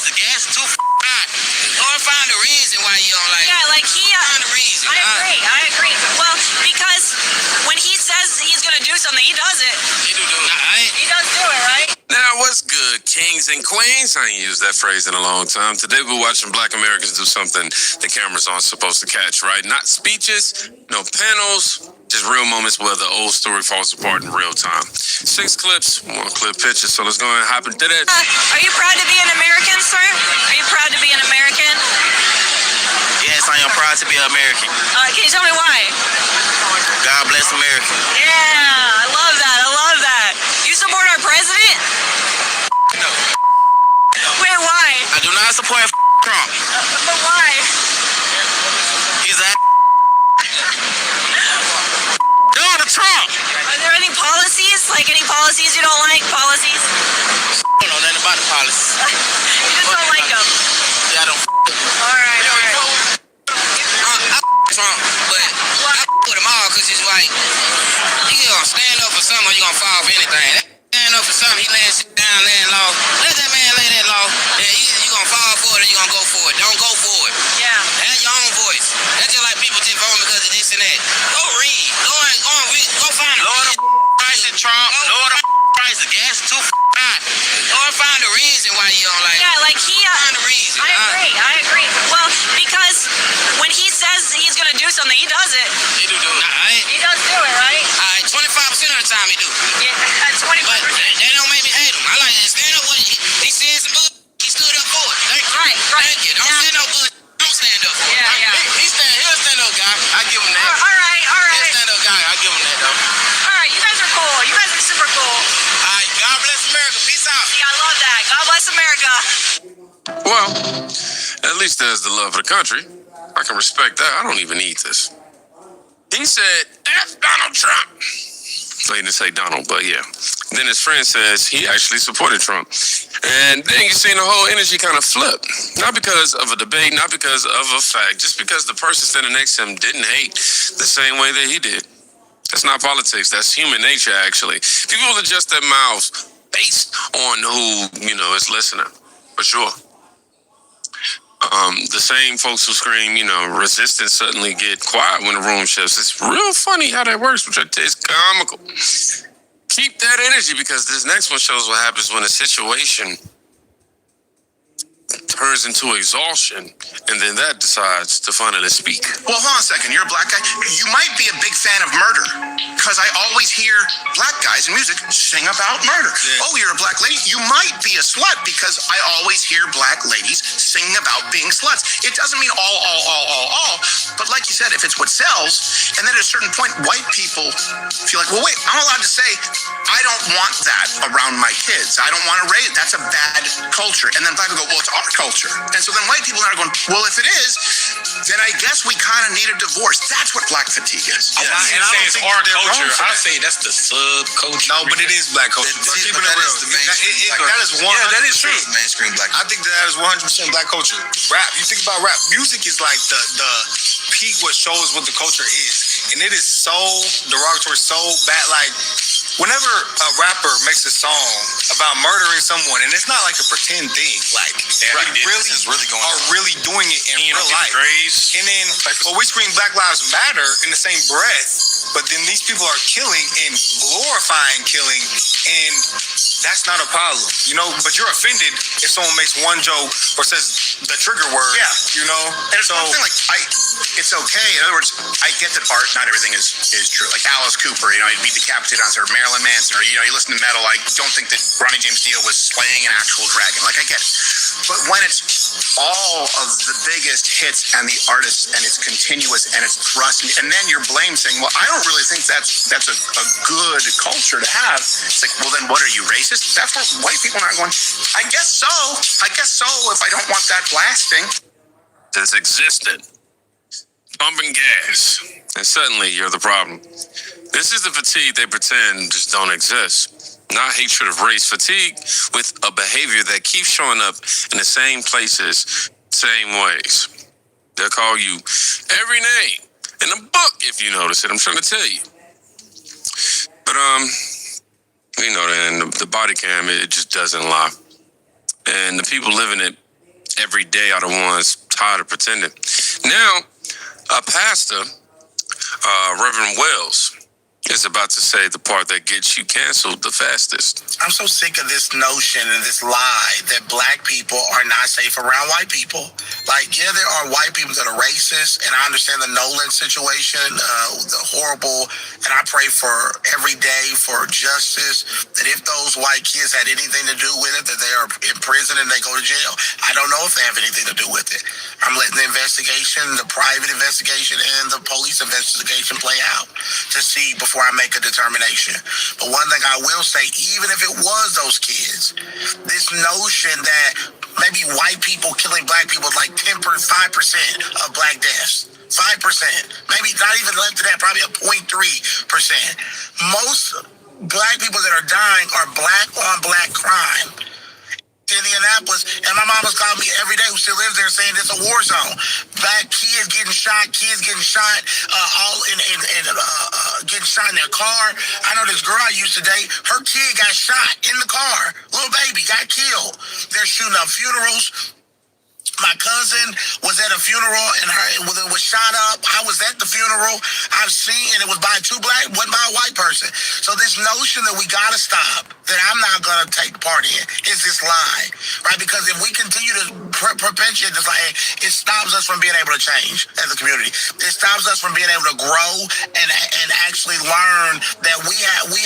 price of gas is too high. Or find a reason why you don't like it. Yeah, like he... Find a reason. I agree. Well, because when he says he's going to do something, he does it. He do it. He does do it, right? Now, what's good, kings and queens? I ain't used that phrase in a long time. Today, we're watching Black Americans do something the cameras aren't supposed to catch, right? Not speeches, no panels, just real moments where the old story falls apart in real time. 6 clips, 1 clip picture, so let's go ahead and hop into that. Are you proud to be an American, sir? Are you proud to be an American? Yes, I am proud to be an American. Can you tell me why? God bless America. Yeah, I love that. You support our president? No. Wait, why? I do not support Trump. But why? He's a Donald Trump. Are there any policies? Like any policies you don't like? Policies? I don't know nothing about the policies. You just don't like them? Yeah, I don't. All right. I Trump, but I with them all because it's like, you gonna stand up for something or you gonna fall for anything. Stand up for something, he laying shit down, laying low. Let that man lay that low. Yeah, you gonna fall for it or you gonna go for it. Don't go for it. Yeah. Have your own voice. That's just like people just voting because of this and that. Go read. Go find a Lord of price of Trump. Lord of price of gas is too high. Or find a reason why you don't like it. Yeah, like he... Find a reason. I agree. Well, because when he says he's going to do something, he does it. He do it. He does do it, right? 25% of the time he do. Yeah, 25%. But that don't make me hate him. I like to stand up with it. He said some good. He stood up for it. Thank you. Right. Thank you. Don't stand up good. Don't stand up for it. Yeah. He'll stand up guy. I give him that. All right. He'll stand up guy. I give him that though. All right, you guys are cool. You guys are super cool. All right. God bless America. Peace out. Yeah, I love that. God bless America. Well, at least there's the love of the country. I can respect that. I don't even need this. He said, F Donald Trump. So he didn't say Donald, but yeah. Then his friend says he actually supported Trump. And then you see the whole energy kind of flip. Not because of a debate, not because of a fact, just because the person standing next to him didn't hate the same way that he did. That's not politics. That's human nature, actually. People adjust their mouths based on who, is listening, for sure. The same folks who scream, resistance suddenly get quiet when the room shifts. It's real funny how that works, which is comical. Keep that energy because this next one shows what happens when a situation turns into exhaustion, and then that decides to finally speak. Well, hold on a second. You're a black guy. You might be a big fan of murder, because I always hear black guys in music sing about murder. Yeah. Oh, you're a black lady. You might be a slut, because I always hear black ladies sing about being sluts. It doesn't mean all. But like you said, if it's what sells, and then at a certain point, white people feel like, well, wait, I'm allowed to say, I don't want that around my kids. I don't want to raise. That's a bad culture. And then black people go, well, it's our culture. And so then white people are going, well, if it is, then I guess we kind of need a divorce. That's what black fatigue is. Yeah, and I don't say it's our culture. I say that's the subculture. No, but it is black culture. That is 100%. Yeah, that is true. Mainstream black culture. I think that is 100% black culture. Rap. You think about rap. Music is like the peak what shows what the culture is, and it is so derogatory, so bad. Like, whenever a rapper makes a song about murdering someone, and it's not like a pretend thing, like really doing it in real life. And then, well, we scream Black Lives Matter in the same breath, but then these people are killing and glorifying killing, and that's not a problem, But you're offended if someone makes one joke or says the trigger word, And it's one thing, like, it's okay. In other words, I get that art, not everything is true. Like Alice Cooper, he'd be decapitated on or Marilyn Manson, or you listen to metal, I don't think that Ronnie James Dio was slaying an actual dragon. Like, I get it. But when it's all of the biggest hits and the artists, and it's continuous and it's thrust, and then you're blamed saying, well, I don't really think that's a good culture to have. It's like, well, then what are you, racist? That's what white people are going, I guess so if I don't want that blasting. That's existed. Pumping gas. And suddenly you're the problem. This is the fatigue they pretend just don't exist. Not hatred of race. Fatigue with a behavior that keeps showing up in the same places, same ways. They'll call you every name in the book if you notice it. I'm trying to tell you. But, and the body cam, it just doesn't lie. And the people living it every day are the ones tired of pretending. Now, a pastor, Reverend Wells, is about to say the part that gets you canceled the fastest. I'm so sick of this notion and this lie that black people are not safe around white people. Like, yeah, there are white people that are racist, and I understand the Nolan situation, the horrible, and I pray for every day for justice, that if those white kids had anything to do with it, that they are in prison and they go to jail. I don't know if they have anything to do with it. I'm letting the investigation, the private investigation, and the police investigation play out to see before I make a determination. But one thing I will say, even if it was those kids, this notion that maybe white people killing black people is like 5% of black deaths. 5%, maybe not even less than that, probably a 0.3%. Most black people that are dying are black on black crime. Indianapolis, and my mama's calling me every day who still lives there saying it's a war zone. Black kids getting shot, all getting shot in their car. I know this girl I used to date, her kid got shot in the car. Little baby got killed. They're shooting up funerals. My cousin was at a funeral and it was shot up. I was at the funeral. I've seen, and it was by wasn't by a white person. So this notion that we gotta stop, that I'm not gonna take part in, is this lie, right? Because if we continue to perpetuate this lie, it stops us from being able to change as a community. It stops us from being able to grow and actually learn that we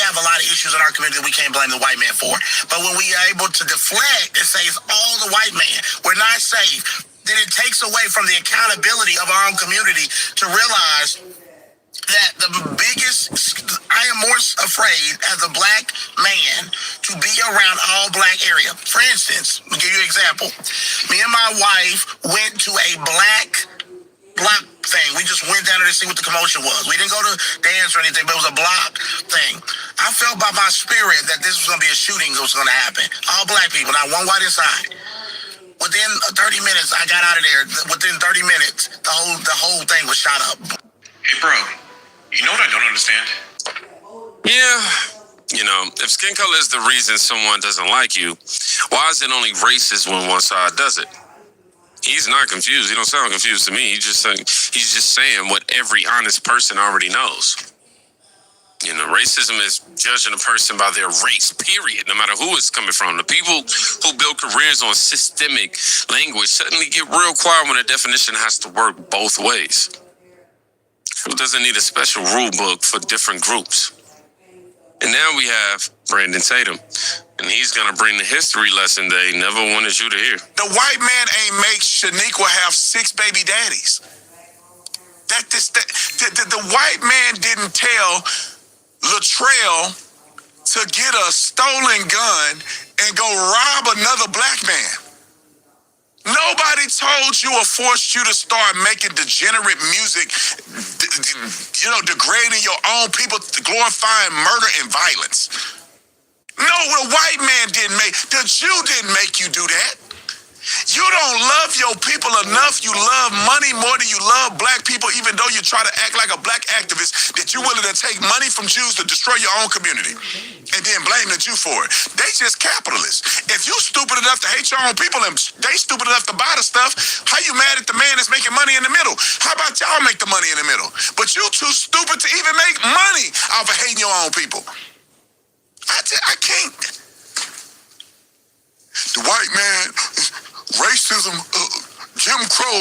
have a lot of issues in our community that we can't blame the white man for. But when we are able to deflect and say it's all the white man, we're not safe, then it takes away from the accountability of our own community to realize that I am more afraid as a black man to be around all black area. For instance, I'll give you an example. Me and my wife went to a black block thing. We just went down there to see what the commotion was. We didn't go to dance or anything, but it was a block thing. I felt by my spirit that this was going to be a shooting that was going to happen. All black people, not one white inside. Within 30 minutes, I got out of there. Within 30 minutes, the whole thing was shot up. Hey, bro, you know what I don't understand? Yeah. If skin color is the reason someone doesn't like you, why is it only racist when one side does it? He's not confused. He don't sound confused to me. He's just saying what every honest person already knows. Racism is judging a person by their race, period, no matter who it's coming from. The people who build careers on systemic language suddenly get real quiet when a definition has to work both ways. Who doesn't need a special rule book for different groups? And now we have Brandon Tatum, and he's going to bring the history lesson they never wanted you to hear. The white man ain't make Shaniqua have 6 baby daddies. The white man didn't tell Latrell to get a stolen gun and go rob another black man. Nobody told you or forced you to start making degenerate music, degrading your own people, glorifying murder and violence. No, the white man the Jew didn't make you do that. You don't love your people enough. You love money more than you love black people, even though you try to act like a black activist, that you're willing to take money from Jews to destroy your own community and then blame the Jew for it. They just capitalists. If you stupid enough to hate your own people and they stupid enough to buy the stuff, how you mad at the man that's making money in the middle? How about y'all make the money in the middle? But you too stupid to even make money off of hating your own people. I can't. The white man, racism, Jim Crow,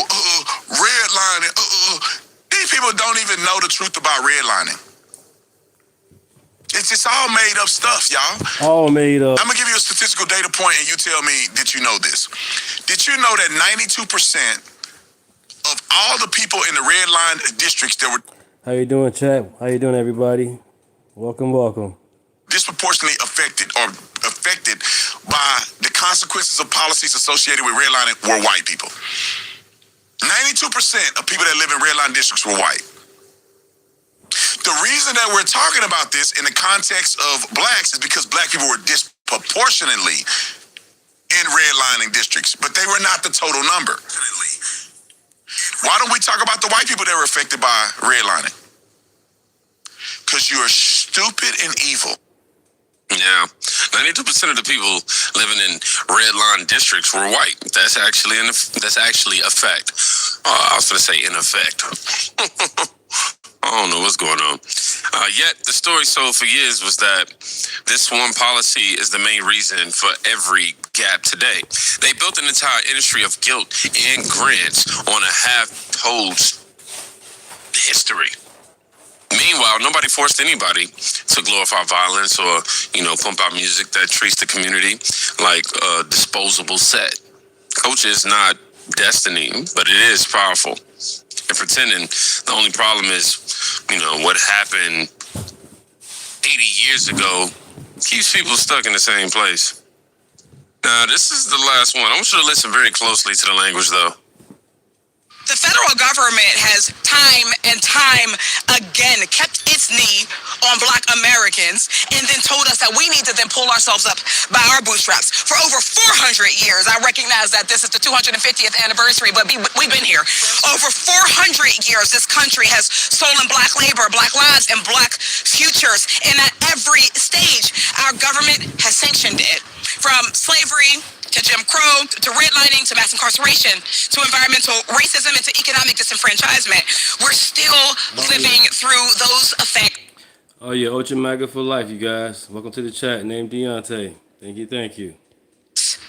redlining. These people don't even know the truth about redlining. It's just all made up stuff, y'all. All made up. I'm going to give you a statistical data point and you tell me that you know this. Did you know that 92% of all the people in the red line districts that were... How you doing, chat? How you doing, everybody? Welcome. Disproportionately affected by the consequences of policies associated with redlining were white people. 92% of people that live in redline districts were white. The reason that we're talking about this in the context of blacks is because black people were disproportionately in redlining districts, but they were not the total number. Why don't we talk about the white people that were affected by redlining? Because you are stupid and evil. Yeah, 92% of the people living in red line districts were white. That's actually a fact. I was going to say in effect. I don't know what's going on. Yet the story sold for years was that this one policy is the main reason for every gap today. They built an entire industry of guilt and grants on a half-told history. Meanwhile, nobody forced anybody to glorify violence or, pump out music that treats the community like a disposable set. Culture is not destiny, but it is powerful. And pretending the only problem is, what happened 80 years ago keeps people stuck in the same place. Now, this is the last one. I want you to listen very closely to the language, though. The federal government has time and time again kept its knee on Black Americans and then told us that we need to then pull ourselves up by our bootstraps. For over 400 years, I recognize that this is the 250th anniversary, but we've been here. Over 400 years, this country has stolen Black labor, Black lives, and Black futures. And at every stage, our government has sanctioned it. From slavery to Jim Crow, to redlining, to mass incarceration, to environmental racism, and to economic disenfranchisement. We're still living through those effects. Oh yeah, Ultra MAGA for life, you guys. Welcome to the chat. Name Deunta. Thank you.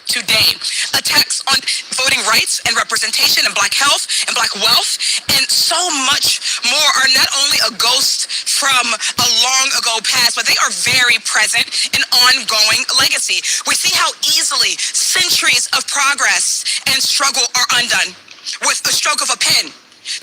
Today, attacks on voting rights and representation and Black health and Black wealth and so much more are not only a ghost from a long ago past, but they are very present and ongoing legacy. We see how easily centuries of progress and struggle are undone with a stroke of a pen.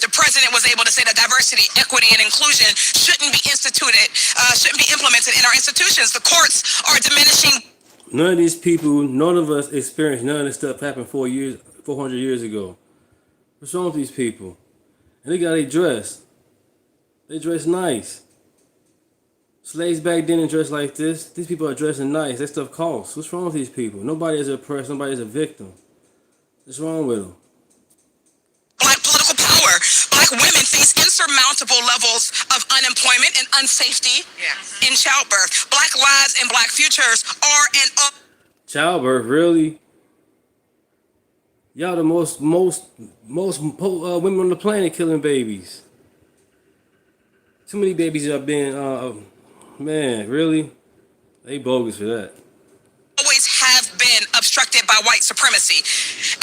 The president was able to say that diversity, equity, and inclusion shouldn't be implemented in our institutions. The courts are diminishing. None of these people, none of us experienced none of this stuff happened 400 years ago. What's wrong with these people? And they got they dress. They dress nice. Slaves back then didn't dress like this. These people are dressing nice. That stuff costs. What's wrong with these people? Nobody is oppressed. Nobody is a victim. What's wrong with them? Black political power. Black women face insurmountable levels of unemployment and unsafety in childbirth. Black lives and Black futures are childbirth, really? Y'all the most women on the planet killing babies. Too many babies have been, man, really? They bogus for that. Always have been obstructed by white supremacy.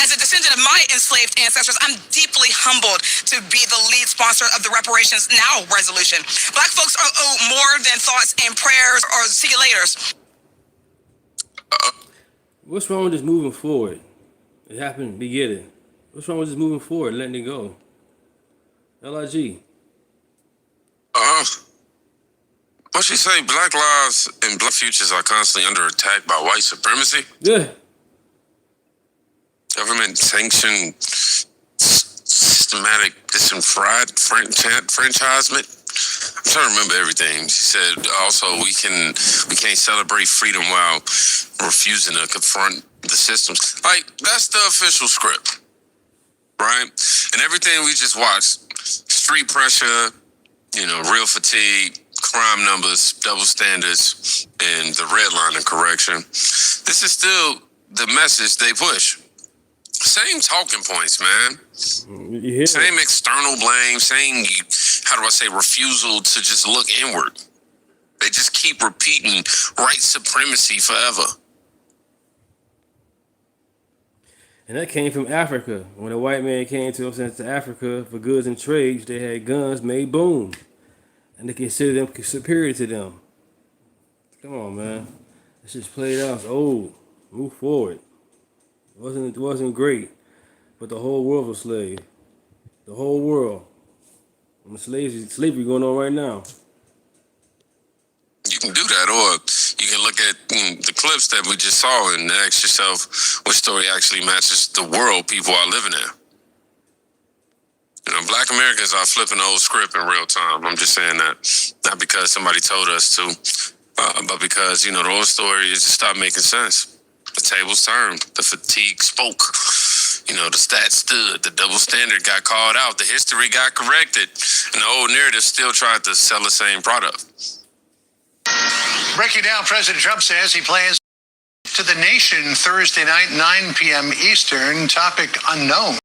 As a descendant of my enslaved ancestors, I'm deeply humbled to be the lead sponsor of the Reparations Now resolution. Black folks are owed more than thoughts and prayers or see you laters. What's wrong with just moving forward? It happened, we get it. What's wrong with just moving forward, letting it go? LIG. What she say? Black lives and Black futures are constantly under attack by white supremacy? Yeah. Government sanctioned systematic disenfranchisement. I'm trying to remember everything. She said also we can't celebrate freedom while refusing to confront the systems. Like, that's the official script, right? And everything we just watched, street pressure, real fatigue, crime numbers, double standards, and the redlining correction. This is still the message they push. Same talking points, man. Same external blame, same, refusal to just look inward. They just keep repeating white supremacy forever. And that came from Africa. When a white man came to Africa for goods and trades, they had guns made boom. And they considered them superior to them. Come on, man. It's just played out. It's old. Move forward. It wasn't great. But the whole world was slave. The whole world. And slavery going on right now. You can do that, or you can look at the clips that we just saw and ask yourself which story actually matches the world people are living in. Black Americans are flipping the old script in real time. I'm just saying that, not because somebody told us to, but because, the old story is just stopped making sense. The tables turned. The fatigue spoke. The stats stood. The double standard got called out. The history got corrected. And the old narrative still tried to sell the same product. Breaking down, President Trump says he plans to the nation Thursday night, 9 p.m. Eastern. Topic unknown.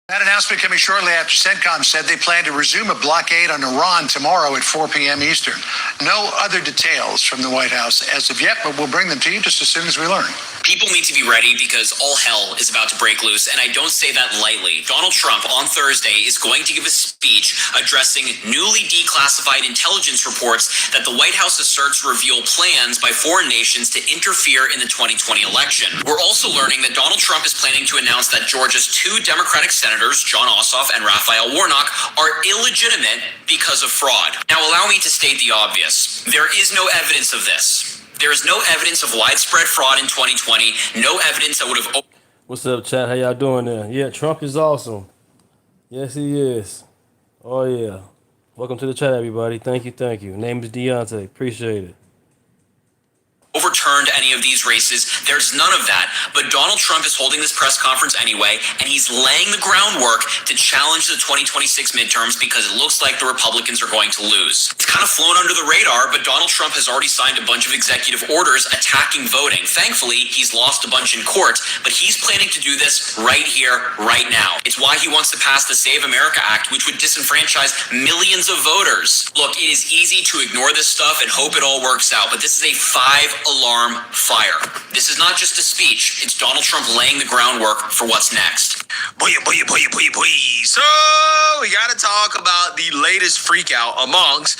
That announcement coming shortly after CENTCOM said they plan to resume a blockade on Iran tomorrow at 4 p.m. Eastern. No other details from the White House as of yet, but we'll bring them to you just as soon as we learn. People need to be ready because all hell is about to break loose, and I don't say that lightly. Donald Trump on Thursday is going to give a speech addressing newly declassified intelligence reports that the White House asserts reveal plans by foreign nations to interfere in the 2020 election. We're also learning that Donald Trump is planning to announce that Georgia's 2 Democratic senators, John Ossoff and Raphael Warnock, are illegitimate because of fraud. Now, allow me to state the obvious. There is no evidence of this. There is no evidence of widespread fraud in 2020, no evidence that would have... What's up, chat? How y'all doing there? Yeah, Trump is awesome. Yes, he is. Oh, yeah. Welcome to the chat, everybody. Thank you. Name is Deunta. Appreciate it. Overturned any of these races. There's none of that. But Donald Trump is holding this press conference anyway, and he's laying the groundwork to challenge the 2026 midterms because it looks like the Republicans are going to lose. It's kind of flown under the radar, but Donald Trump has already signed a bunch of executive orders attacking voting. Thankfully, he's lost a bunch in court, but he's planning to do this right here, right now. It's why he wants to pass the Save America Act, which would disenfranchise millions of voters. Look, it is easy to ignore this stuff and hope it all works out, but this is a 5-alarm fire. This is not just a speech. It's Donald Trump laying the groundwork for what's next. Boy. So we got to talk about the latest freak out amongst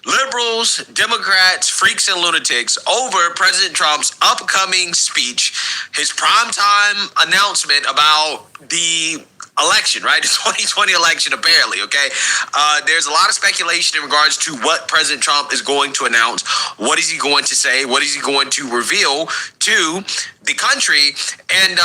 liberals, Democrats, freaks, and lunatics over President Trump's upcoming speech, his primetime announcement about the election, right? The 2020 election, apparently, okay? There's a lot of speculation in regards to what President Trump is going to announce. What is he going to say? What is he going to reveal to the country? And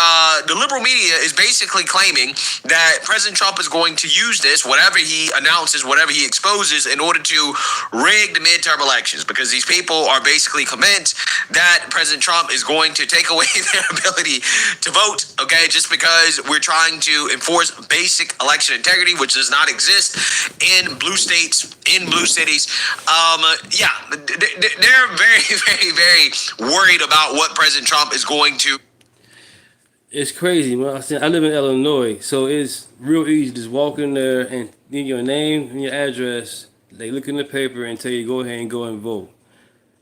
the liberal media is basically claiming that President Trump is going to use this, whatever he announces, whatever he exposes, in order to rig the midterm elections, because these people are basically convinced that President Trump is going to take away their ability to vote, okay, just because we're trying to enforce basic election integrity, which does not exist in blue states, in blue cities. They're very worried about what President Trump is going to. It's crazy, man. I live in Illinois, so it's real easy to just walk in there and get your name and your address. They look in the paper and tell you go ahead and go and vote.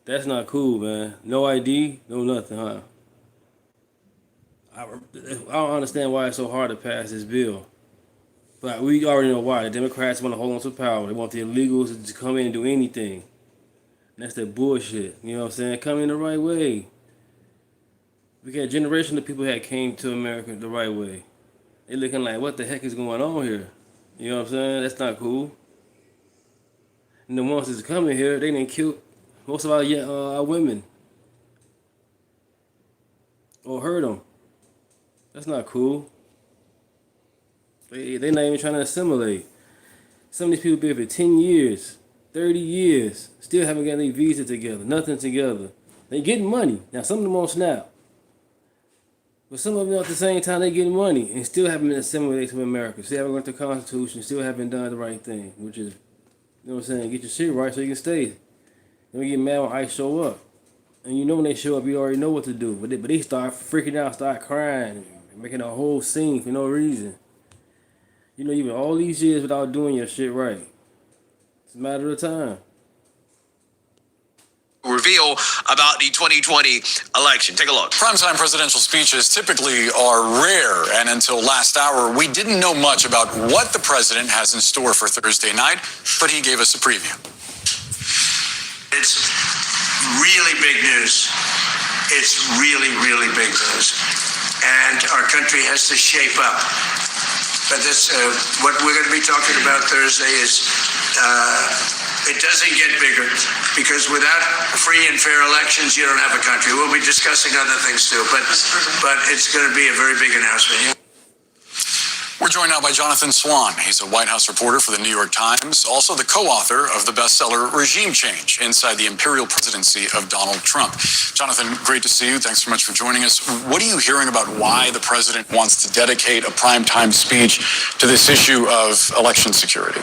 That's not cool, man. No ID, no nothing, huh? I don't understand why it's so hard to pass this bill. But we already know why. The Democrats want to hold on to power. They want the illegals to just come in and do anything. And that's that bullshit. You know what I'm saying? Come in the right way. We got a generation of people that came to America the right way. They looking like, what the heck is going on here? You know what I'm saying? That's not cool. And the ones that's coming here, they didn't kill most of our women. Or hurt them. That's not cool. They're not even trying to assimilate. Some of these people been here for 10 years, 30 years, still haven't got any visa together, nothing together. They getting money. Now, some of them on SNAP. But some of them at the same time, they getting money and still haven't been assimilated to America. Still haven't learned the Constitution, still haven't done the right thing, which is, you know what I'm saying, get your shit right so you can stay. Then we get mad when ICE show up. And you know when they show up, you already know what to do. But they start freaking out, start crying, making a whole scene for no reason. You know, even all these years without doing your shit right. It's a matter of time. Reveal about the 2020 election. Take a look. Primetime presidential speeches typically are rare, and until last hour, we didn't know much about what the president has in store for Thursday night, but he gave us a preview. It's really big news. It's really big news. And our country has to shape up. But this, what we're going to be talking about Thursday is, it doesn't get bigger, because without free and fair elections, you don't have a country. We'll be discussing other things too, but it's going to be a very big announcement. We're joined now by Jonathan Swan. He's a White House reporter for the New York Times, also the co-author of the bestseller Regime Change, Inside the Imperial Presidency of Donald Trump. Jonathan, great to see you. Thanks so much for joining us. What are you hearing about why the president wants to dedicate a primetime speech to this issue of election security?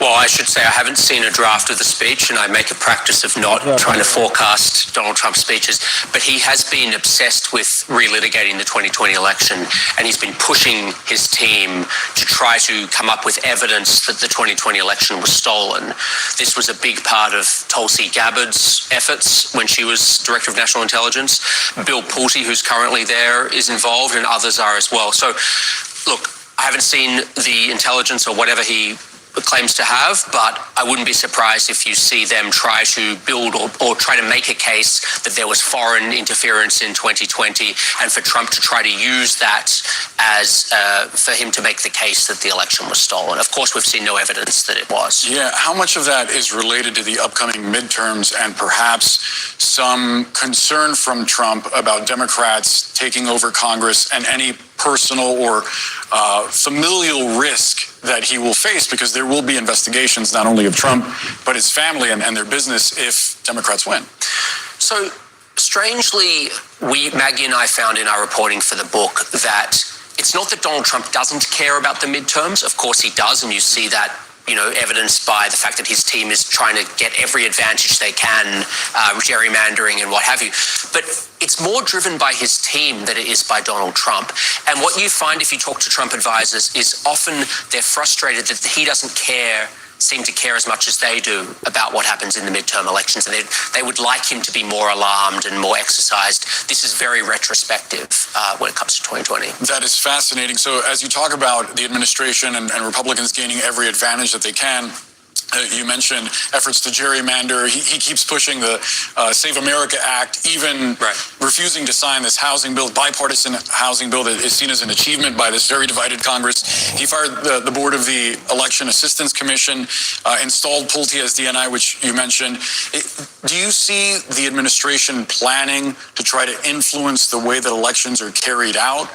Well, I should say I haven't seen a draft of the speech, and I make a practice of not trying to forecast Donald Trump's speeches, but he has been obsessed with relitigating the 2020 election, and he's been pushing his team to try to come up with evidence that the 2020 election was stolen. This was a big part of Tulsi Gabbard's efforts when she was Director of National Intelligence. Bill Pulte, who's currently there, is involved, and others are as well. So, look, I haven't seen the intelligence or whatever he claims to have, but I wouldn't be surprised if you see them try to build or try to make a case that there was foreign interference in 2020, and for Trump to try to use that as for him to make the case that the election was stolen. Of course, we've seen no evidence that it was. Yeah, how much of that is related to the upcoming midterms and perhaps some concern from Trump about Democrats taking over Congress and any personal or familial risk that he will face, because there will be investigations not only of Trump, but his family and their business if Democrats win? So, strangely, Maggie and I found in our reporting for the book that it's not that Donald Trump doesn't care about the midterms. Of course he does, and you see that, evidenced by the fact that his team is trying to get every advantage they can, gerrymandering and what have you. But it's more driven by his team than it is by Donald Trump. And what you find if you talk to Trump advisors is often they're frustrated that he doesn't seem to care as much as they do about what happens in the midterm elections. And they would like him to be more alarmed and more exercised. This is very retrospective when it comes to 2020. That is fascinating. So as you talk about the administration and Republicans gaining every advantage that they can, you mentioned efforts to gerrymander. He keeps pushing the Save America Act, even refusing to sign this housing bill, bipartisan housing bill that is seen as an achievement by this very divided Congress. He fired the board of the Election Assistance Commission, installed Pulte as DNI, which you mentioned. Do you see the administration planning to try to influence the way that elections are carried out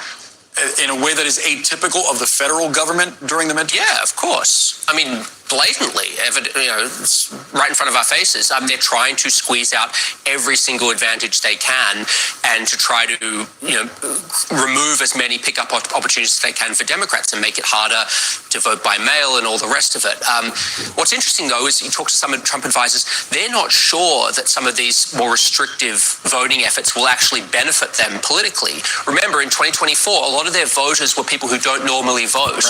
in a way that is atypical of the federal government during the midterms? Yeah, of course. I mean, blatantly, it's right in front of our faces. They're trying to squeeze out every single advantage they can, and to try to, remove as many pickup opportunities as they can for Democrats and make it harder to vote by mail and all the rest of it. What's interesting, though, is you talk to some of Trump advisors, they're not sure that some of these more restrictive voting efforts will actually benefit them politically. Remember, in 2024, a lot of their voters were people who don't normally vote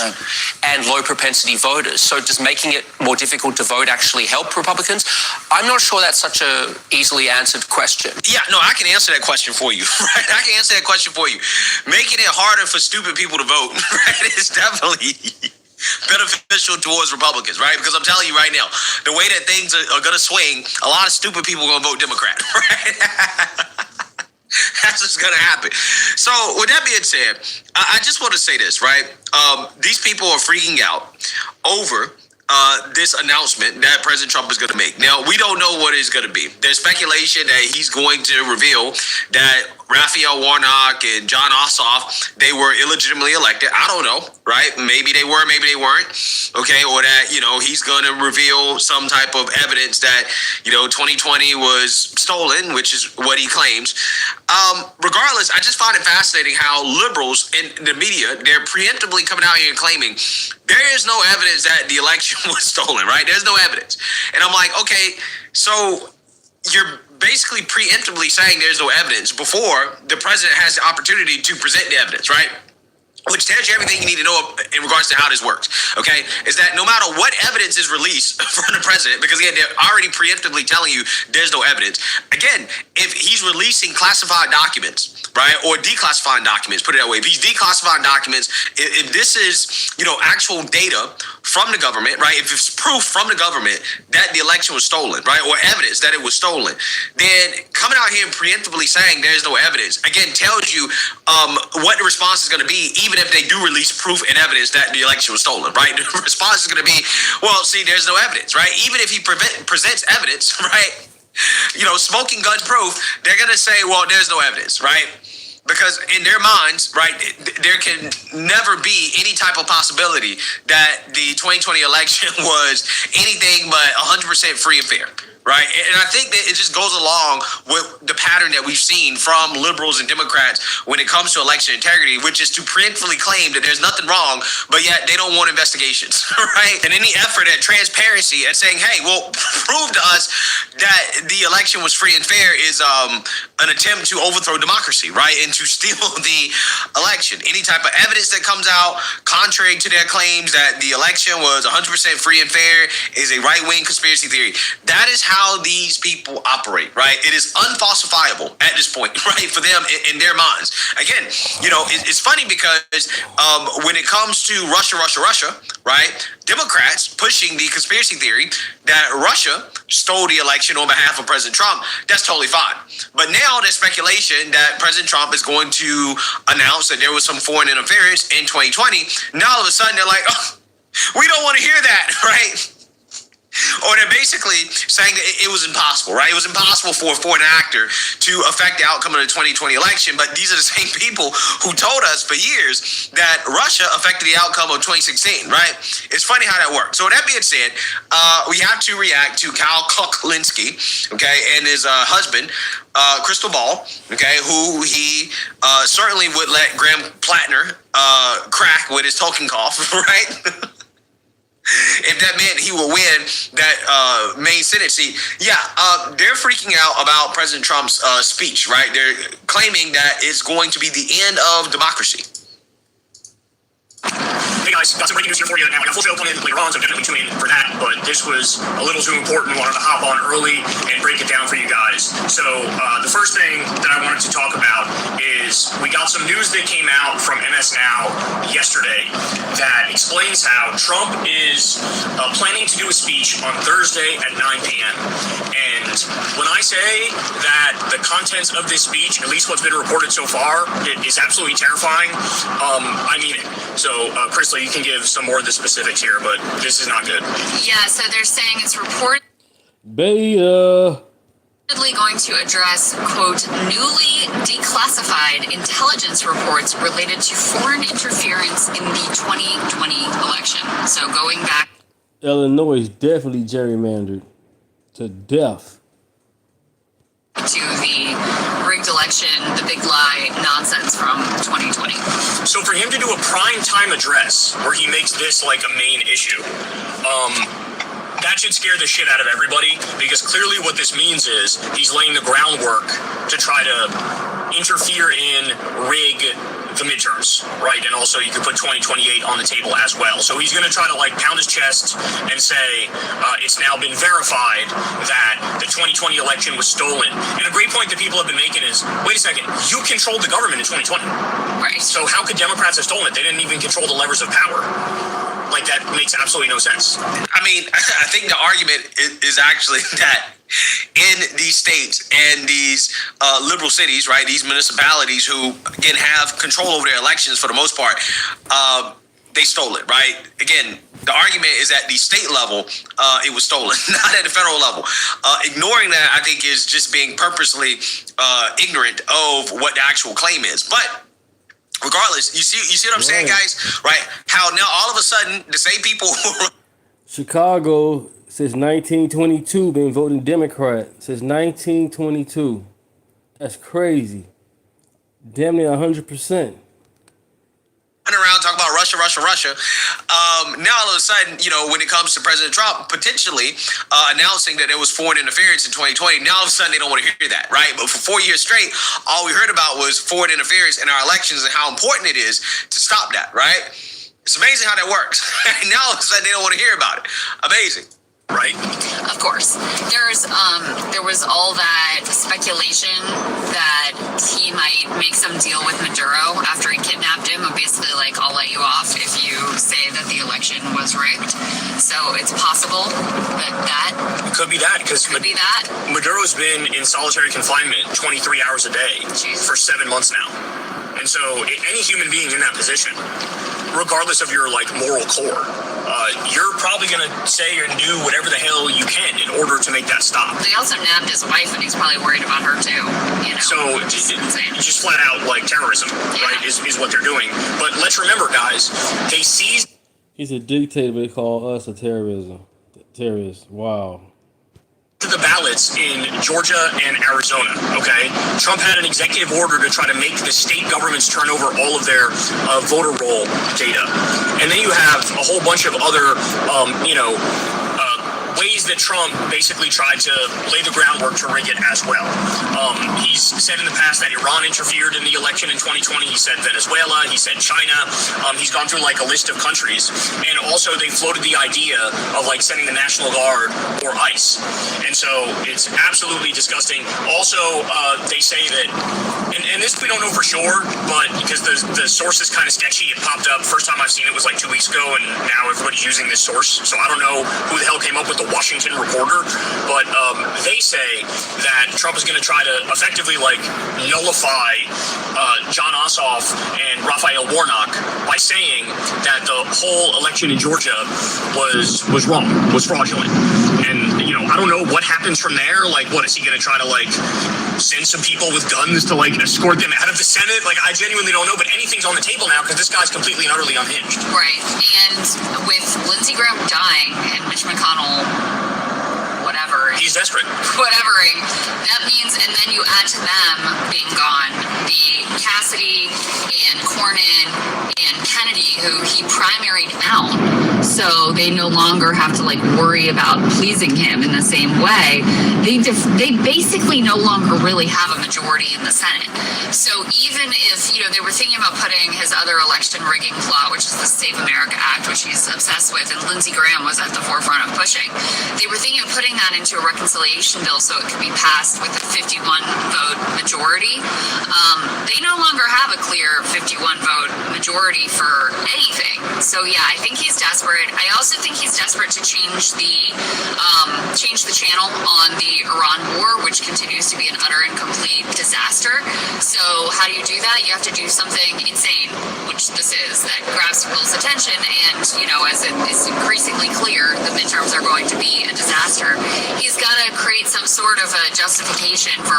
and low propensity voters. So does making it more difficult to vote actually help Republicans? I'm not sure that's such a easily answered question. Yeah, no, I can answer that question for you, right? I can answer that question for you. Making it harder for stupid people to vote, right, is definitely beneficial towards Republicans, right? Because I'm telling you right now, the way that things are going to swing, a lot of stupid people are going to vote Democrat, right? That's what's going to happen. So with that being said, I just want to say this, right? These people are freaking out over this announcement that President Trump is going to make. Now, we don't know what it's going to be. There's speculation that he's going to reveal that Raphael Warnock and John Ossoff, they were illegitimately elected. I don't know, right? Maybe they were, maybe they weren't. Okay, or that, he's going to reveal some type of evidence that, 2020 was stolen, which is what he claims. Regardless, I just find it fascinating how liberals in the media, they're preemptively coming out here and claiming there is no evidence that the election was stolen, right? There's no evidence. And I'm like, okay, so you're basically preemptively saying there's no evidence before the president has the opportunity to present the evidence, right? Which tells you everything you need to know in regards to how this works, okay? Is that no matter what evidence is released from the president, because again, they're already preemptively telling you there's no evidence. Again, if he's releasing classified documents, right, or declassifying documents, put it that way. If he's declassifying documents, if this is, actual data from the government, right, if it's proof from the government that the election was stolen, right, or evidence that it was stolen, then coming out here and preemptively saying there's no evidence, again, tells you what the response is going to be, even if they do release proof and evidence that the election was stolen, right? The response is going to be, well, see, there's no evidence, right? Even if he presents evidence, right, smoking gun proof, they're going to say, well, there's no evidence, right? Because in their minds, right, there can never be any type of possibility that the 2020 election was anything but 100% free and fair, right? And I think that it just goes along with the pattern that we've seen from liberals and Democrats when it comes to election integrity, which is to preemptively claim that there's nothing wrong, but yet they don't want investigations, right? And any effort at transparency and saying, hey, well, prove to us that the election was free and fair is an attempt to overthrow democracy, right? And to steal the election. Any type of evidence that comes out contrary to their claims that the election was 100% free and fair is a right-wing conspiracy theory. That is how these people operate, right? It is unfalsifiable at this point, right? For them in their minds. Again, it's funny because when it comes to Russia, right? Democrats pushing the conspiracy theory that Russia stole the election on behalf of President Trump, that's totally fine. But now there's speculation that President Trump is going to announce that there was some foreign interference in 2020. Now all of a sudden they're like, oh, we don't want to hear that, right? Or they're basically saying that it was impossible, right? It was impossible for a foreign actor to affect the outcome of the 2020 election. But these are the same people who told us for years that Russia affected the outcome of 2016, right? It's funny how that works. So with that being said, we have to react to Kyle Kulinski, okay, and his husband, Crystal Ball, okay, who he certainly would let Graham Plattner crack with his talking cough, right? If that meant he will win that Maine Senate seat. They're freaking out about President Trump's speech, right? They're claiming that it's going to be the end of democracy. Hey guys, got some breaking news here for you. Now, I got full show coming in later on, so definitely tune in for that. But this was a little too important. Wanted to hop on early and break it down for you guys. So the first thing that I wanted to talk about is we got some news that came out from MS Now yesterday that explains how Trump is planning to do a speech on Thursday at 9 p.m. And when I say that the contents of this speech, at least what's been reported so far, it is absolutely terrifying, I mean it. So, Crystal, you can give some more of the specifics here, but this is not good. Yeah, so they're saying it's reportedly Beta. going to address, quote, newly declassified intelligence reports related to foreign interference in the 2020 election. So going back... Illinois is definitely gerrymandered to death. To the rigged election, the big lie nonsense from 2020. So for him to do a prime time address where he makes this like a main issue, that should scare the shit out of everybody, because clearly what this means is he's laying the groundwork to try to interfere in, rig the midterms, right? And also you could put 2028 on the table as well. So he's going to try to like pound his chest and say it's now been verified that the 2020 election was stolen. And a great point that people have been making is, wait a second, you controlled the government in 2020. Right. So how could Democrats have stolen it? They didn't even control the levers of power. Like, that makes absolutely no sense. I mean, I think the argument is actually that in these states and these liberal cities, right, these municipalities who, again, have control over their elections for the most part, they stole it, right? Again, the argument is at the state level, it was stolen, not at the federal level. Ignoring that, I think, is just being purposely ignorant of what the actual claim is. But regardless, you see what I'm saying, guys? Right? How now all of a sudden the same people Chicago since 1922 been voting Democrat since 1922. That's crazy. Damn near 100%. around talking about Russia. Now all of a sudden, when it comes to President Trump potentially announcing that there was foreign interference in 2020, now all of a sudden they don't want to hear that, right? But for 4 years straight, all we heard about was foreign interference in our elections and how important it is to stop that, right? It's amazing how that works. Now all of a sudden they don't want to hear about it. Amazing. Right. Of course. There was all that speculation that he might make some deal with Maduro after he kidnapped him, and basically like, I'll let you off if you say that the election was rigged. So it's possible that it could be that, because Maduro's been in solitary confinement 23 hours a day for 7 months now. And so any human being in that position, regardless of your moral core, you're probably going to say and do whatever the hell you can in order to make that stop. They also nabbed his wife, and he's probably worried about her too. So just flat out terrorism, right, is what they're doing. But let's remember, guys, they seized. He's a dictator, but they call us a terrorist. Wow. to the ballots in Georgia and Arizona, okay? Trump had an executive order to try to make the state governments turn over all of their voter roll data. And then you have a whole bunch of other, ways that Trump basically tried to lay the groundwork to rig it as well. He's said in the past that Iran interfered in the election in 2020. He said Venezuela. He said China. He's gone through like a list of countries. And also they floated the idea of like sending the National Guard or ICE. And so it's absolutely disgusting. Also, they say that, and this we don't know for sure, but because the source is kind of sketchy, it popped up. First time I've seen it was like 2 weeks ago, and now everybody's using this source. So I don't know who the hell came up with the Washington Reporter, but they say that Trump is going to try to effectively like nullify John Ossoff and Raphael Warnock by saying that the whole election in Georgia was wrong, was fraudulent. And I don't know what happens from there. Like, what is he going to try to like send some people with guns to like escort them out of the Senate? Like, I genuinely don't know, but anything's on the table now because this guy's completely and utterly unhinged. Right. And with Lindsey Graham dying and Mitch McConnell, whatever. He's desperate. Whatevering. That means, and then you add to them being gone, the Cassidy and Cornyn and Kennedy, who he primaried out. So they no longer have to like worry about pleasing him in the same way. They basically no longer really have a majority in the Senate. So even if, they were thinking about putting his other election rigging plot, which is the Save America Act, which he's obsessed with, and Lindsey Graham was at the forefront of pushing. They were thinking of putting that into a reconciliation bill so it could be passed with a 51 vote majority. They no longer have a clear 51 vote majority for anything. So yeah, I think he's desperate. I also think he's desperate to change the channel on the Iran war, which continues to be an utter and complete disaster. So how do you do that? You have to do something insane, which this is, that grabs people's attention. And, as it is increasingly clear, the midterms are going to be a disaster. He's got to create some sort of a justification for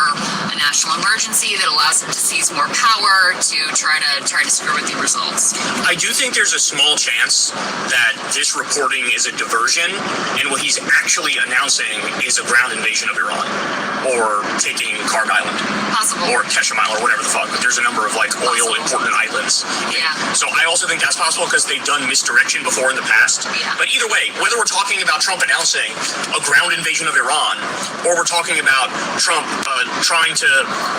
a national emergency that allows him to seize more power to try to screw with the results. I do think there's a small chance that this reporting is a diversion, and what he's actually announcing is a ground invasion of Iran, or taking Kharg Island, possible, or Keshem Island, or whatever the fuck. But there's a number of like oil important islands. Yeah. So I also think that's possible because they've done misdirection before in the past. Yeah. But either way, whether we're talking about Trump announcing a ground invasion of Iran, or we're talking about Trump trying to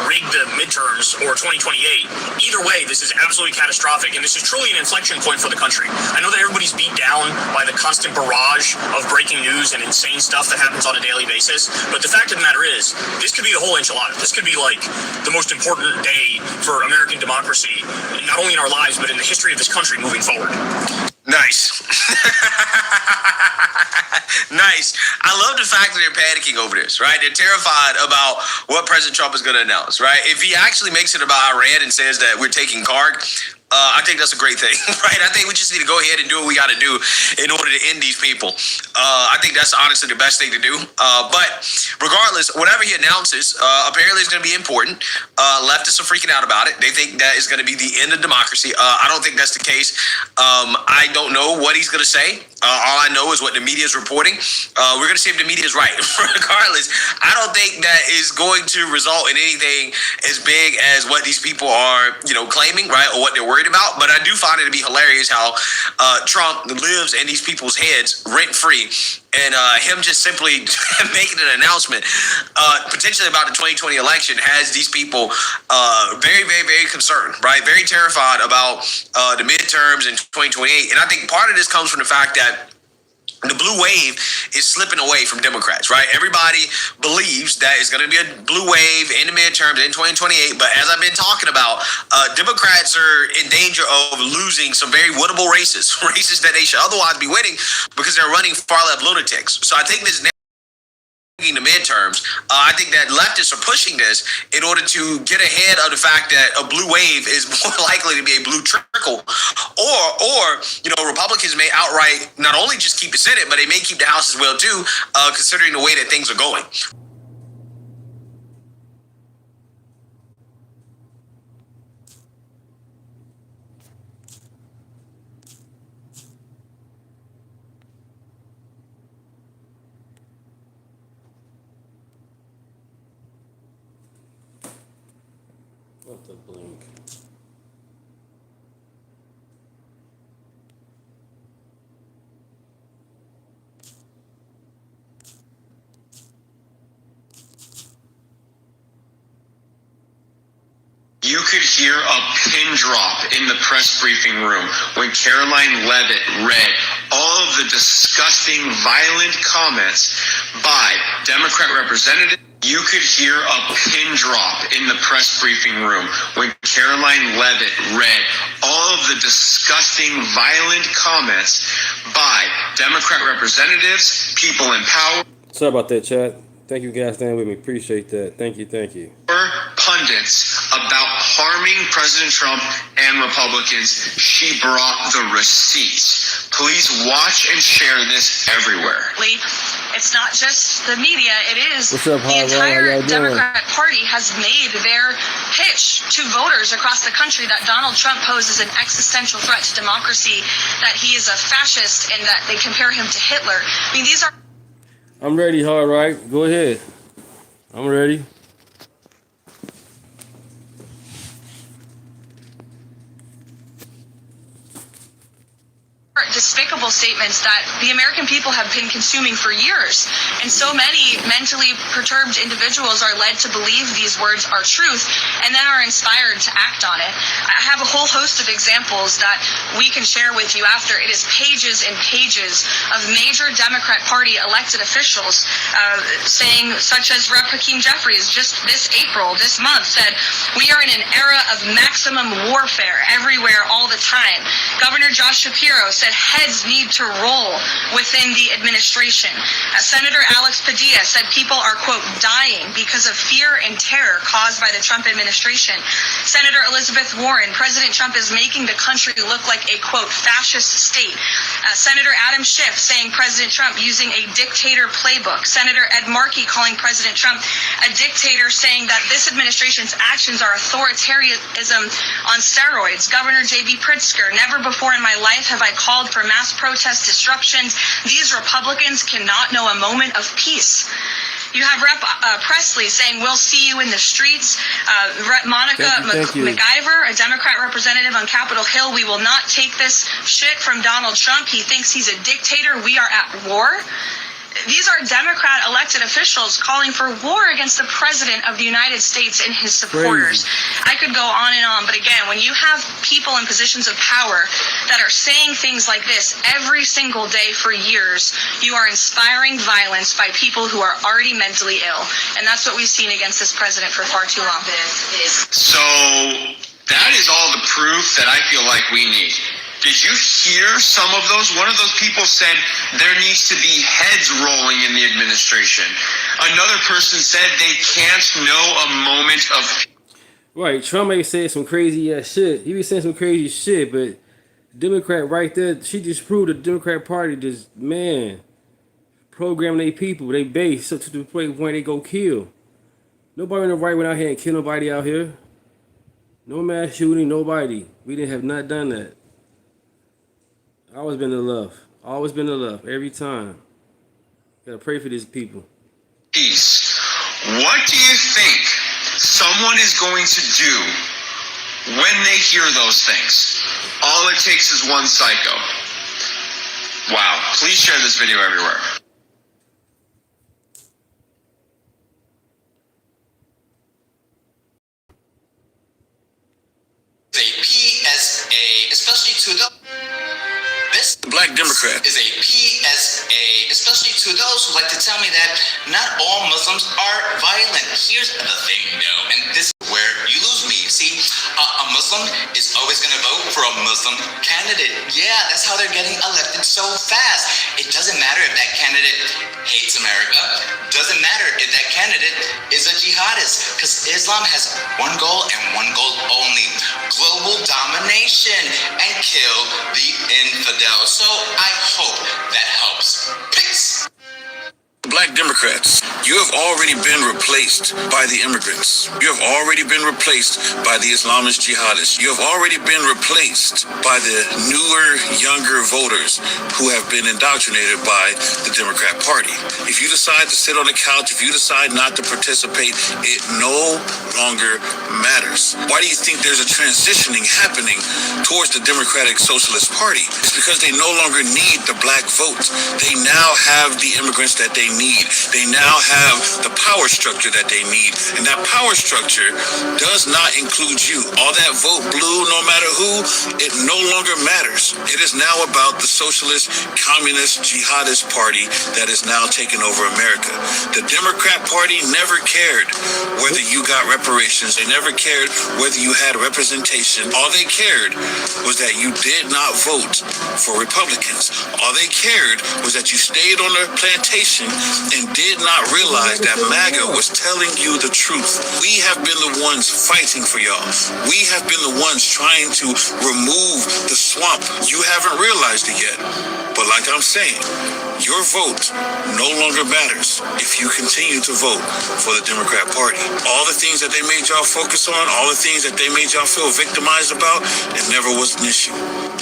rig the midterms or 2028, either way, this is absolutely catastrophic, and this is truly an inflection point for the country. I know that everybody's beat down by the constant barrage of breaking news and insane stuff that happens on a daily basis, but the fact of the matter is, this could be the whole enchilada. This could be like the most important day for American democracy, not only in our lives, but in the history of this country moving forward. Nice. Nice. I love the fact that they're panicking over this, right? They're terrified about what President Trump is going to announce, right? If he actually makes it about Iran and says that we're taking Kharg, I think that's a great thing, right? I think we just need to go ahead and do what we got to do in order to end these people. I think that's honestly the best thing to do. But regardless, whatever he announces, apparently it's going to be important. Leftists are freaking out about it. They think that is going to be the end of democracy. I don't think that's the case. I don't know what he's going to say. All I know is what the media is reporting. We're going to see if the media is right. Regardless, I don't think that is going to result in anything as big as what these people are, claiming, right, or what they're worried about. But I do find it to be hilarious how Trump lives in these people's heads rent-free, and him just simply making an announcement potentially about the 2020 election has these people very, very, very concerned, right? Very terrified about the midterms in 2028. And I think part of this comes from the fact that the blue wave is slipping away from Democrats, right? Everybody believes that it's going to be a blue wave in the midterms in 2028. But as I've been talking about, Democrats are in danger of losing some very winnable races that they should otherwise be winning because they're running far left lunatics. So I think this the midterms, I think that leftists are pushing this in order to get ahead of the fact that a blue wave is more likely to be a blue trickle, or Republicans may outright not only just keep the Senate, but they may keep the House as well too, considering the way that things are going. The blink. You could hear a pin drop in the press briefing room when Caroline Leavitt read all of the disgusting, violent comments by Democrat representatives. You could hear a pin drop in the press briefing room when Caroline Leavitt read all of the disgusting, violent comments by Democrat representatives, people in power. Sorry about that, chat. Thank you guys staying with me. Appreciate that. Thank you. Pundits about harming President Trump and Republicans. She brought the receipts. Please watch and share this everywhere. It's not just the media, it is What's up, the How entire y'all doing? Democrat Party has made their pitch to voters across the country that Donald Trump poses an existential threat to democracy, that he is a fascist, and that they compare him to Hitler. I mean, these are... I'm ready, hard right. Go ahead. I'm ready. Despicable statements that the American people have been consuming for years. And so many mentally perturbed individuals are led to believe these words are truth and then are inspired to act on it. I have a whole host of examples that we can share with you after. It is pages and pages of major Democrat Party elected officials saying, such as Rep. Hakeem Jeffries just this month, said, "We are in an era of maximum warfare everywhere all the time." Governor Josh Shapiro said heads need to roll within the administration. Senator Alex Padilla said people are, quote, dying because of fear and terror caused by the Trump administration. Senator Elizabeth Warren, President Trump is making the country look like a, quote, fascist state. Senator Adam Schiff saying President Trump using a dictator playbook. Senator Ed Markey calling President Trump a dictator, saying that this administration's actions are authoritarianism on steroids. Governor J.B. Pritzker, never before in my life have I called for mass protest disruptions. These Republicans cannot know a moment of peace. You have Rep. Presley saying, "We'll see you in the streets." Rep. Monica McIver, a Democrat representative on Capitol Hill, "We will not take this shit from Donald Trump. He thinks he's a dictator. We are at war." These are Democrat elected officials calling for war against the President of the United States and his supporters. I could go on and on, but again, when you have people in positions of power that are saying things like this every single day for years, you are inspiring violence by people who are already mentally ill. And that's what we've seen against this president for far too long. So that is all the proof that I feel like we need. Did you hear some of those? One of those people said there needs to be heads rolling in the administration. Another person said they can't know a moment of... Right, Trump may say some crazy ass shit. He be saying some crazy shit, but Democrat right there, she just proved the Democrat Party just, program their people, they base, so to the point they go kill. Nobody on the right went out here and kill nobody out here. No mass shooting, nobody. We didn't have not done that. Always been in love. Always been in love. Every time. Gotta pray for these people. Peace. What do you think someone is going to do when they hear those things? All it takes is one psycho. Wow. Please share this video everywhere. A PSA, especially to the... This Black Democrat is a PSA, especially to those who like to tell me that not all Muslims are violent. Here's the thing, though, and this is where you lose me. See, a Muslim is always going to vote for a Muslim candidate. Yeah, that's how they're getting elected so fast. It doesn't matter if that candidate hates America. Doesn't matter if that candidate is a jihadist, because Islam has one goal and one goal only: global domination and kill the infidel. So I hope that helps. Peace. Black Democrat Democrats. You have already been replaced by the immigrants. You have already been replaced by the Islamist jihadists. You have already been replaced by the newer, younger voters who have been indoctrinated by the Democrat Party. If you decide to sit on the couch, if you decide not to participate, it no longer matters. Why do you think there's a transitioning happening towards the Democratic Socialist Party? It's because they no longer need the black vote. They now have the immigrants that they need. They now have the power structure that they need. And that power structure does not include you. All that vote blue, no matter who, it no longer matters. It is now about the socialist, communist, jihadist party that is now taking over America. The Democrat Party never cared whether you got reparations. They never cared whether you had representation. All they cared was that you did not vote for Republicans. All they cared was that you stayed on the plantation and did not realize that MAGA was telling you the truth. We have been the ones fighting for y'all. We have been the ones trying to remove the swamp. You haven't realized it yet. But like I'm saying, your vote no longer matters if you continue to vote for the Democrat Party. All the things that they made y'all focus on, all the things that they made y'all feel victimized about, it never was an issue.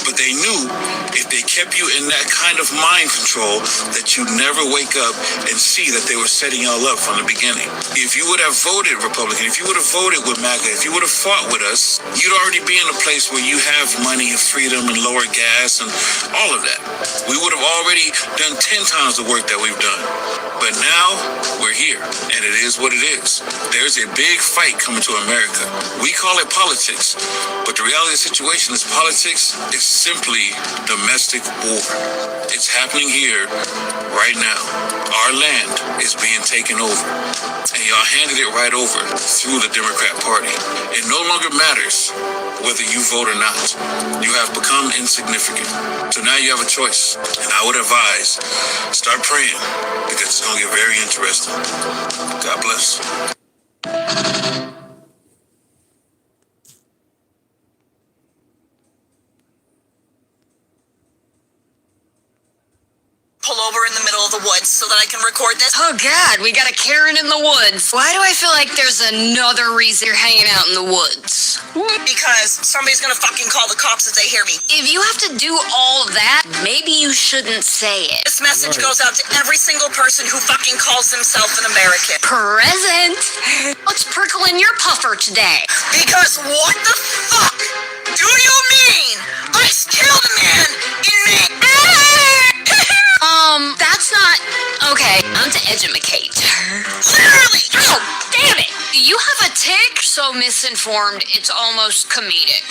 But they knew if they kept you in that kind of mind control that you'd never wake up and see that they were setting y'all up from the beginning. If you would have voted Republican, if you would have voted with MAGA, if you would have fought with us, you'd already be in a place where you have money and freedom and lower gas and all of that. We would have already done 10 times the work that we've done. But now we're here, and it is what it is. There's a big fight coming to America. We call it politics, but the reality of the situation is politics is simply domestic war. It's happening here right now. Our land is being taken over, and y'all handed it right over through the Democrat Party. It no longer matters whether you vote or not. You have become insignificant. So now you have a choice, and I would advise, start praying, because it's going to get very interesting. God bless. Pull over in the middle of the woods so that I can record this. Oh God, we got a Karen in the woods. Why do I feel like there's another reason you're hanging out in the woods? Because somebody's gonna fucking call the cops if they hear me. If you have to do all of that, maybe you shouldn't say it. This message goes out to every single person who fucking calls themselves an American. Present. What's prickling your puffer today? Because what the fuck do you mean? I killed a man in me. That's not okay. I'm to educate. Literally! Ow! Damn it! You have a tick? So misinformed, it's almost comedic.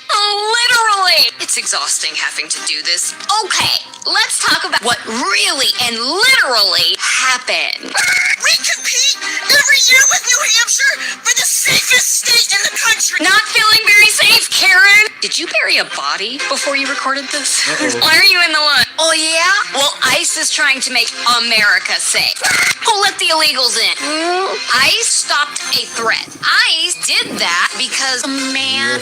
Literally! It's exhausting having to do this. Okay, let's talk about what really and literally happened. We compete every year with New Hampshire for the safest state in the country. Not feeling very safe, Karen. Did you bury a body before you recorded this? Why are you in the line? Oh yeah? Well, ICE is trying to make America safe. Who let the illegals in? ICE stopped a threat. ICE did that because a man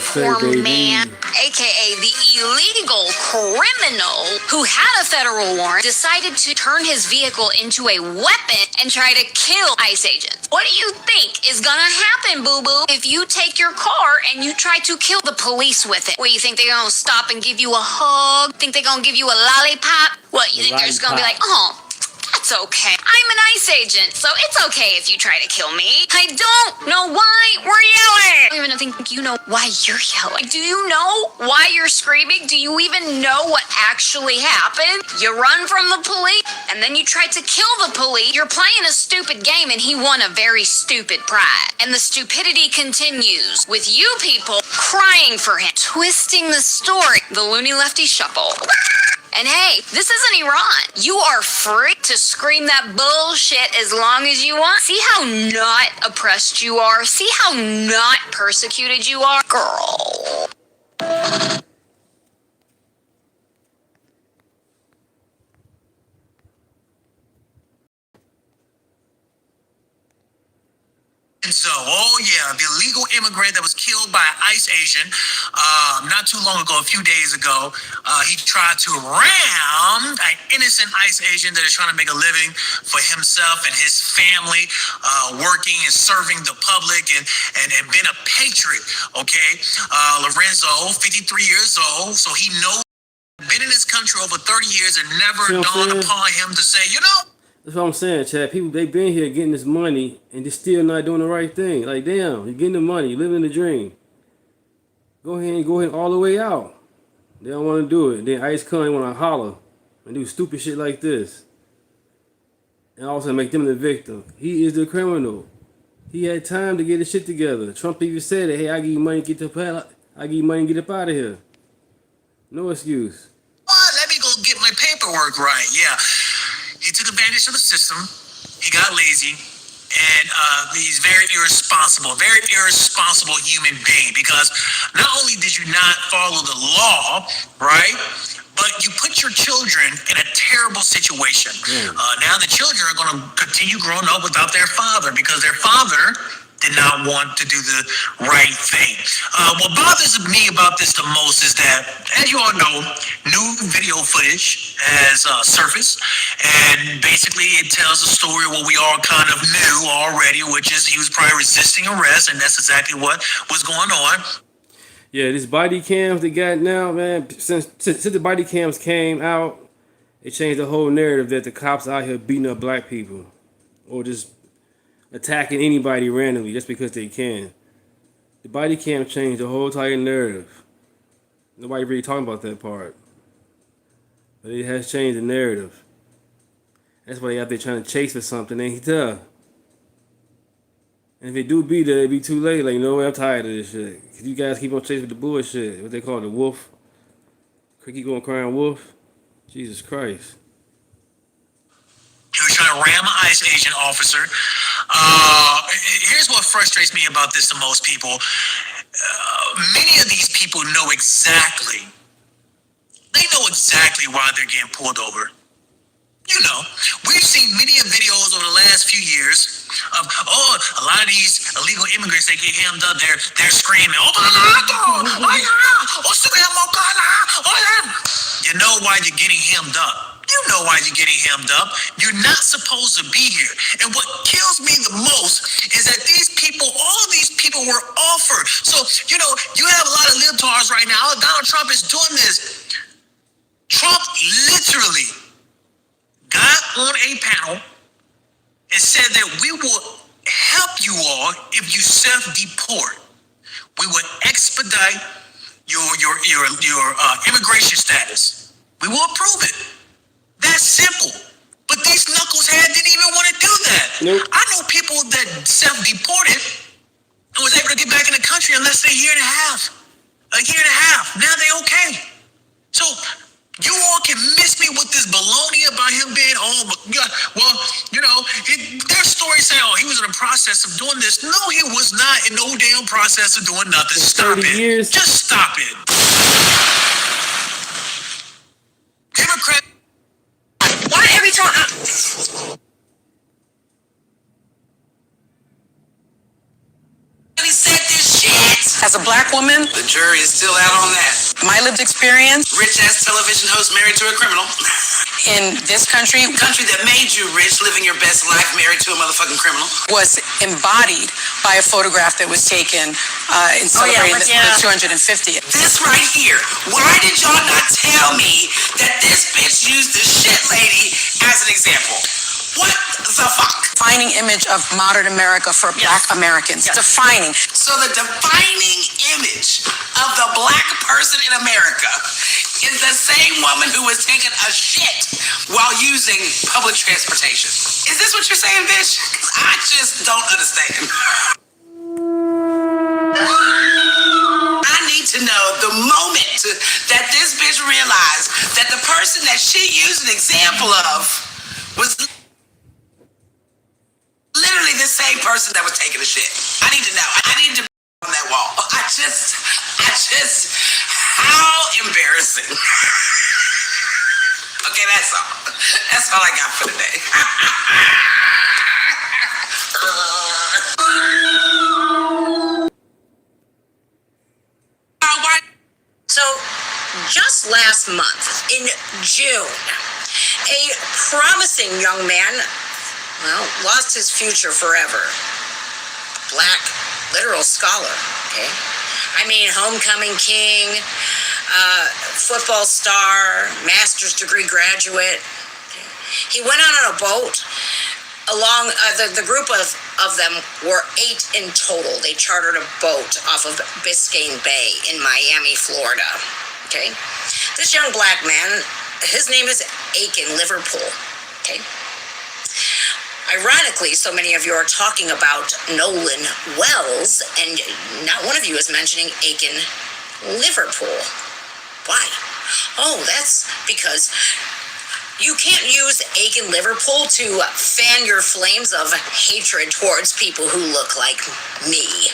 aka the illegal criminal who had a federal warrant, decided to turn his vehicle into a weapon and try to kill ICE agents. What do you think is gonna happen, boo-boo, if you take your car and you try to kill the police with it? What, you think they're gonna stop and give you a hug? Think they're gonna give you a lollipop? What, you think they're just gonna be like, oh, that's okay. I'm an ICE agent, so it's okay if you try to kill me. I don't know why we're yelling. I don't even think you know why you're yelling. Do you know why you're screaming? Do you even know what actually happened? You run from the police, and then you try to kill the police. You're playing a stupid game, and he won a very stupid prize. And the stupidity continues, with you people crying for him, twisting the story. The loony lefty shuffle. And hey, this isn't Iran. You are free to scream that bullshit as long as you want. See how not oppressed you are? See how not persecuted you are? Girl. Lorenzo. Oh yeah, the illegal immigrant that was killed by an ICE agent not too long ago, a few days ago. He tried to ram an innocent ICE agent that is trying to make a living for himself and his family, working and serving the public and being a patriot. Okay, Lorenzo, 53 years old, so he knows. Been in this country over 30 years and never dawned upon him to say, you know. That's what I'm saying, Chad. People, they been here getting this money and they're still not doing the right thing. Like, damn, you're getting the money, you're living the dream. Go ahead all the way out. They don't want to do it. Then ICE come and want to holler and do stupid shit like this. And also make them the victim. He is the criminal. He had time to get his shit together. Trump even said it. Hey, I give you money to get up out of here. No excuse. What? Let me go get my paperwork right. Yeah. He took advantage of the system. He got lazy. And he's very irresponsible human being, because not only did you not follow the law, right, but you put your children in a terrible situation. Now the children are going to continue growing up without their father because their father did not want to do the right thing. What bothers me about this the most is that, as you all know, new video footage has surfaced, and basically it tells a story of what we all kind of knew already, which is he was probably resisting arrest, and that's exactly what was going on. Yeah, these body cams they got now, man, since the body cams came out, it changed the whole narrative that the cops out here beating up black people or just attacking anybody randomly just because they can. The body cam changed the whole entire narrative. Nobody really talking about that part. But it has changed the narrative. That's why they out there trying to chase for something, ain't tough. And if it do be there, it be too late. Like, you know what, I'm tired of this shit. Cause you guys keep on chasing the bullshit. What they call it, the wolf. Keep going crying wolf. Jesus Christ. He was trying to ram an ICE agent officer. Here's what frustrates me about this to most people. Many of these people know exactly. They know exactly why they're getting pulled over. You know, we've seen many videos over the last few years of, a lot of these illegal immigrants, they get hemmed up, they're screaming, you know why you're getting hemmed up. You know why you're getting hemmed up. You're not supposed to be here. And what kills me the most is that all of these people were offered. So, you know, you have a lot of libtards right now. Donald Trump is doing this. Trump literally got on a panel and said that we will help you all if you self-deport. We will expedite your immigration status. We will approve it. That's simple. But these knuckleheads didn't even want to do that. Nope. I know people that self-deported and was able to get back in the country in less than a year and a half. Now they okay. So you all can miss me with this baloney about him being, well, you know, their story saying, he was in the process of doing this. No, he was not in no damn process of doing nothing. Stop it. Years. Just stop it. Democrat. Why every time He said this shit. As a black woman, The jury is still out on that. my lived experience Rich ass television host married to a criminal. in this country Country that made you rich, living your best life, married to a motherfucking criminal. was embodied by a photograph that was taken in celebrating the 250th. This right here. Why did y'all not tell me that this bitch used the shit lady as an example? What the fuck? Defining image of modern America for black Americans. Defining. So the defining image of the black person in America is the same woman who was taking a shit while using public transportation. Is this what you're saying, bitch? 'Cause I just don't understand. I need to know the moment that this bitch realized that the person that she used an example of was literally the same person that was taking a shit. I need to know. I need to be on that wall. I just, how embarrassing. Okay, that's all. That's all I got for today. last month, in June, a promising young man, well, lost his future forever. Black, literal scholar, okay? I mean, homecoming king, football star, master's degree graduate. He went out on a boat. Along the group of them were 8 in total. They chartered a boat off of Biscayne Bay in Miami, Florida. Okay, this young black man, his name is Aiken Liverpool. Okay, ironically, so many of you are talking about Nolan Wells, and not one of you is mentioning Aiken Liverpool. Why? Oh, that's because you can't use Aiken Liverpool to fan your flames of hatred towards people who look like me.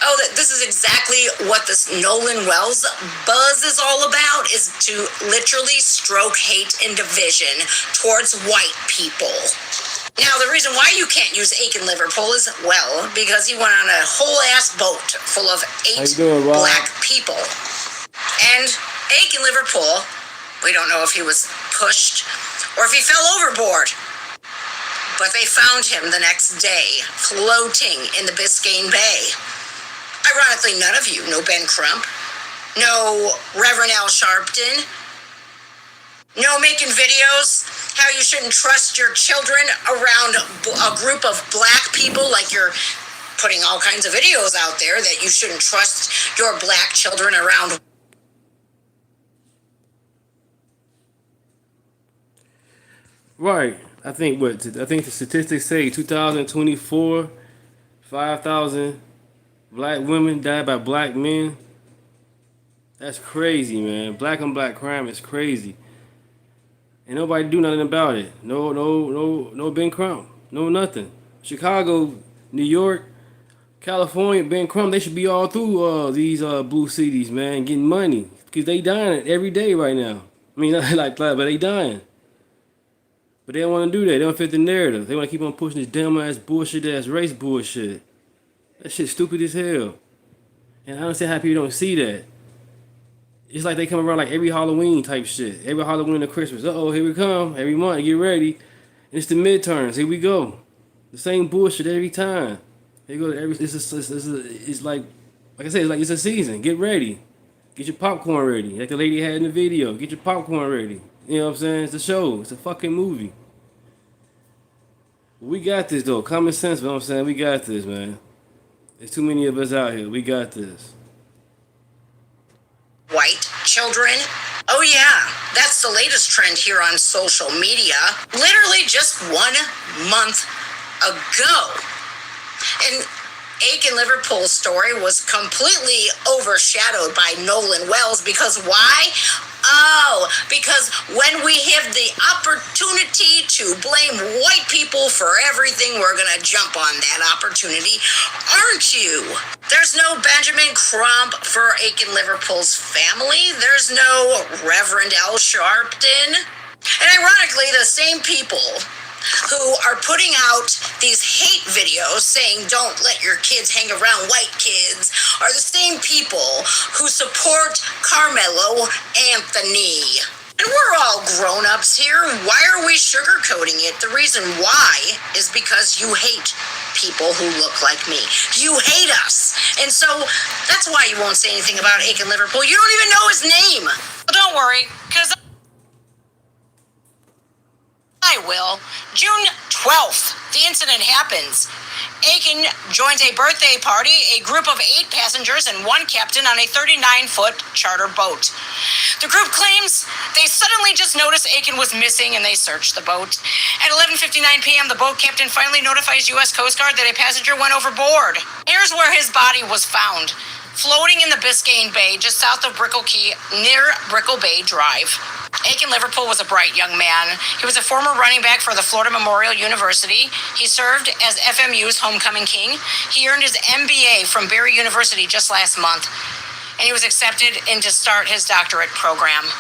Oh, this is exactly what this Nolan Wells buzz is all about, is to literally stroke hate and division towards white people. Now, the reason why you can't use Aiken Liverpool is, well, because he went on a whole-ass boat full of 8 black people. And Aiken Liverpool, we don't know if he was pushed or if he fell overboard. But they found him the next day, floating in the Biscayne Bay. Ironically, none of you know Ben Crump, no Reverend Al Sharpton, no making videos how you shouldn't trust your children around a group of black people, like you're putting all kinds of videos out there that you shouldn't trust your black children around. Right. I think the statistics say 2024, 5,000 black women died by black men. That's crazy, man. Black on black crime is crazy. And nobody do nothing about it. No Ben Crump. No nothing. Chicago, New York, California, Ben Crump, they should be all through these blue cities, man, getting money. Because they dying every day right now. I mean, not like that, but they dying. But they don't want to do that. They don't fit the narrative. They want to keep on pushing this dumb-ass bullshit-ass race bullshit. That shit's stupid as hell. And I don't understand how people don't see that. It's like they come around like every Halloween type shit. Every Halloween or Christmas. Uh-oh, here we come. Every month, get ready. And it's the midterms. Here we go. The same bullshit every time. They go to it's like I said, it's a season. Get ready. Get your popcorn ready. Like the lady had in the video. Get your popcorn ready. You know what I'm saying? It's a show. It's a fucking movie. We got this, though. Common sense, you know what I'm saying? We got this, man. There's too many of us out here. We got this. White children. Oh yeah, that's the latest trend here on social media. Literally just 1 month ago. And Aiken Liverpool's story was completely overshadowed by Nolan Wells because why? Oh, because when we have the opportunity to blame white people for everything, we're going to jump on that opportunity, aren't you? There's no Benjamin Crump for Aiken Liverpool's family. There's no Reverend Al Sharpton. And ironically, the same people who are putting out these hate videos saying don't let your kids hang around white kids are the same people who support Carmelo Anthony. And we're all grown-ups here. Why are we sugarcoating it? The reason why is because you hate people who look like me. You hate us. And so that's why you won't say anything about Aiken Liverpool. You don't even know his name. But don't worry, because I will. June 12th, the incident happens. Aiken joins a birthday party, a group of 8 passengers and 1 captain on a 39-foot charter boat. The group claims they suddenly just noticed Aiken was missing and they searched the boat. At 11:59 p.m., the boat captain finally notifies U.S. Coast Guard that a passenger went overboard. Here's where his body was found, floating in the Biscayne Bay just south of Brickell Key near Brickell Bay Drive. Aiken Liverpool was a bright young man. He was a former running back for the Florida Memorial University. He served as FMU's homecoming king. He earned his MBA from Barry University just last month, and he was accepted in to start his doctorate program.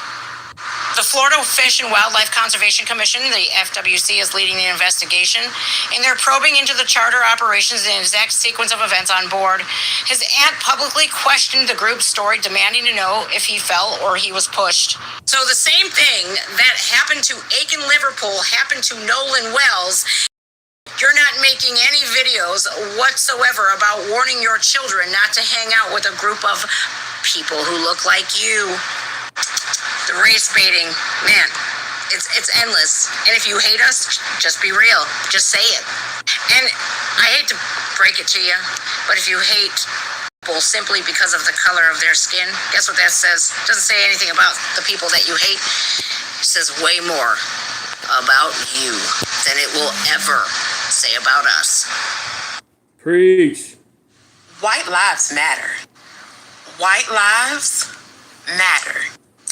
The Florida Fish and Wildlife Conservation Commission, the FWC, is leading the investigation, and they're probing into the charter operations and the exact sequence of events on board. His aunt publicly questioned the group's story, demanding to know if he fell or he was pushed. So the same thing that happened to Aiken Liverpool happened to Nolan Wells. You're not making any videos whatsoever about warning your children not to hang out with a group of people who look like you. The race baiting, man, it's endless. And if you hate us, just be real. Just say it. And I hate to break it to you, but if you hate people simply because of the color of their skin, guess what that says? It doesn't say anything about the people that you hate. It says way more about you than it will ever say about us. Preach. White lives matter. White lives matter.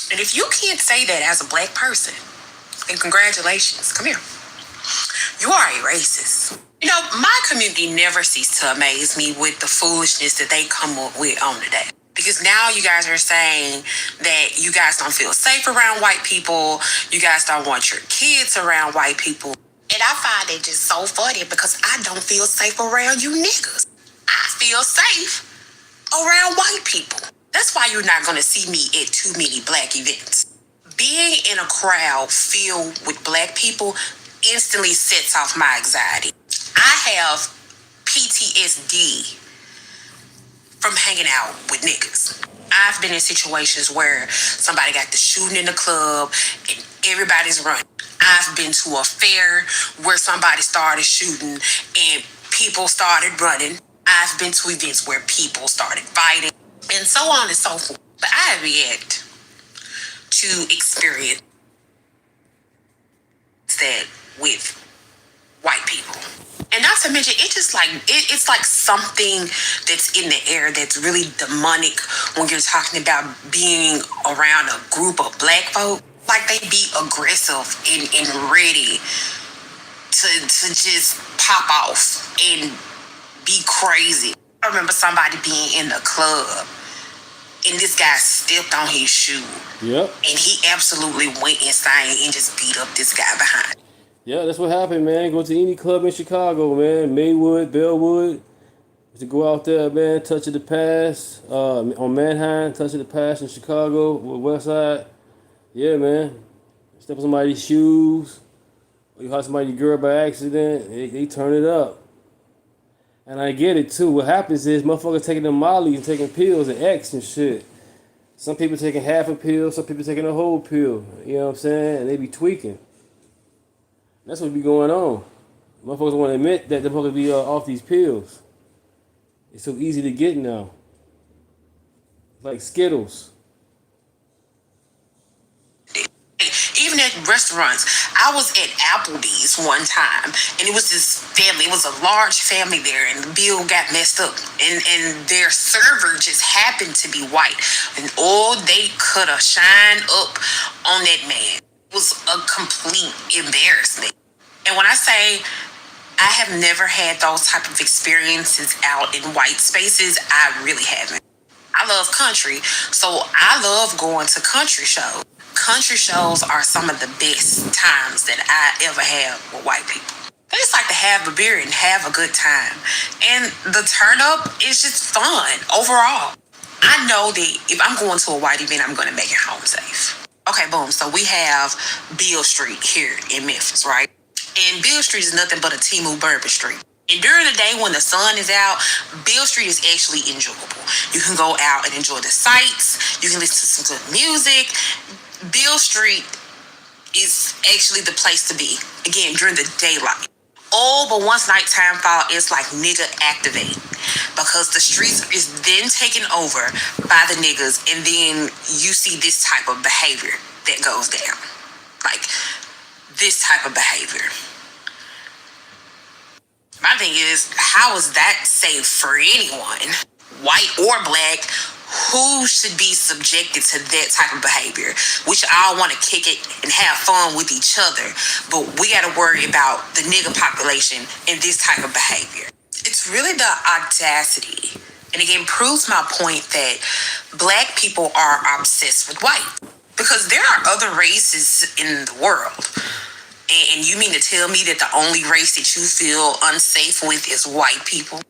And if you can't say that as a black person, then congratulations. Come here. You are a racist. You know, my community never ceased to amaze me with the foolishness that they come up with on the day. Because now you guys are saying that you guys don't feel safe around white people. You guys don't want your kids around white people. And I find it just so funny because I don't feel safe around you niggas. I feel safe around white people. That's why you're not going to see me at too many black events. Being in a crowd filled with black people instantly sets off my anxiety. I have PTSD from hanging out with niggas. I've been in situations where somebody got the shooting in the club and everybody's running. I've been to a fair where somebody started shooting and people started running. I've been to events where people started fighting and so on and so forth. But I have yet to experience that with white people. And not to mention, it's like something that's in the air that's really demonic when you're talking about being around a group of black folk. Like they be aggressive and ready to just pop off and be crazy. I remember somebody being in the club and this guy stepped on his shoe. Yep. And he absolutely went insane and just beat up this guy behind. Yeah, that's what happened, man. Go to any club in Chicago, man. Maywood, Bellwood. To go out there, man, touch of the pass. On Manheim, touch of the pass in Chicago, West Side. Yeah, man. Step on somebody's shoes. Or you hurt somebody's girl by accident. They turn it up. And I get it, too. What happens is motherfuckers taking them Molly and taking pills and X and shit. Some people taking half a pill. Some people taking a whole pill. You know what I'm saying? And they be tweaking. That's what be going on. Motherfuckers want to admit that they're supposed to be off these pills. It's so easy to get now. Like Skittles. Even at restaurants, I was at Applebee's one time, and it was this family. It was a large family there, and the bill got messed up, and their server just happened to be white, and all they could have shined up on that man was a complete embarrassment. And when I say I have never had those type of experiences out in white spaces, I really haven't. I love country, so I love going to country shows. Country shows are some of the best times that I ever have with white people. They just like to have a beer and have a good time. And the turn up is just fun overall. I know that if I'm going to a white event, I'm going to make it home safe. Okay, boom. So we have Beale Street here in Memphis, right? And Beale Street is nothing but a Timu Bourbon Street. And during the day when the sun is out, Beale Street is actually enjoyable. You can go out and enjoy the sights. You can listen to some good music. Beale Street is actually the place to be, again, during the daylight. Oh, but once nighttime fall, it's like nigga activate, because the streets is then taken over by the niggas, and then you see this type of behavior that goes down. Like, this type of behavior. My thing is, how is that safe for anyone, white or black, who should be subjected to that type of behavior? We should all want to kick it and have fun with each other, but we got to worry about the nigga population and this type of behavior. It's really the audacity, and again proves my point that black people are obsessed with white. Because there are other races in the world. And you mean to tell me that the only race that you feel unsafe with is white people?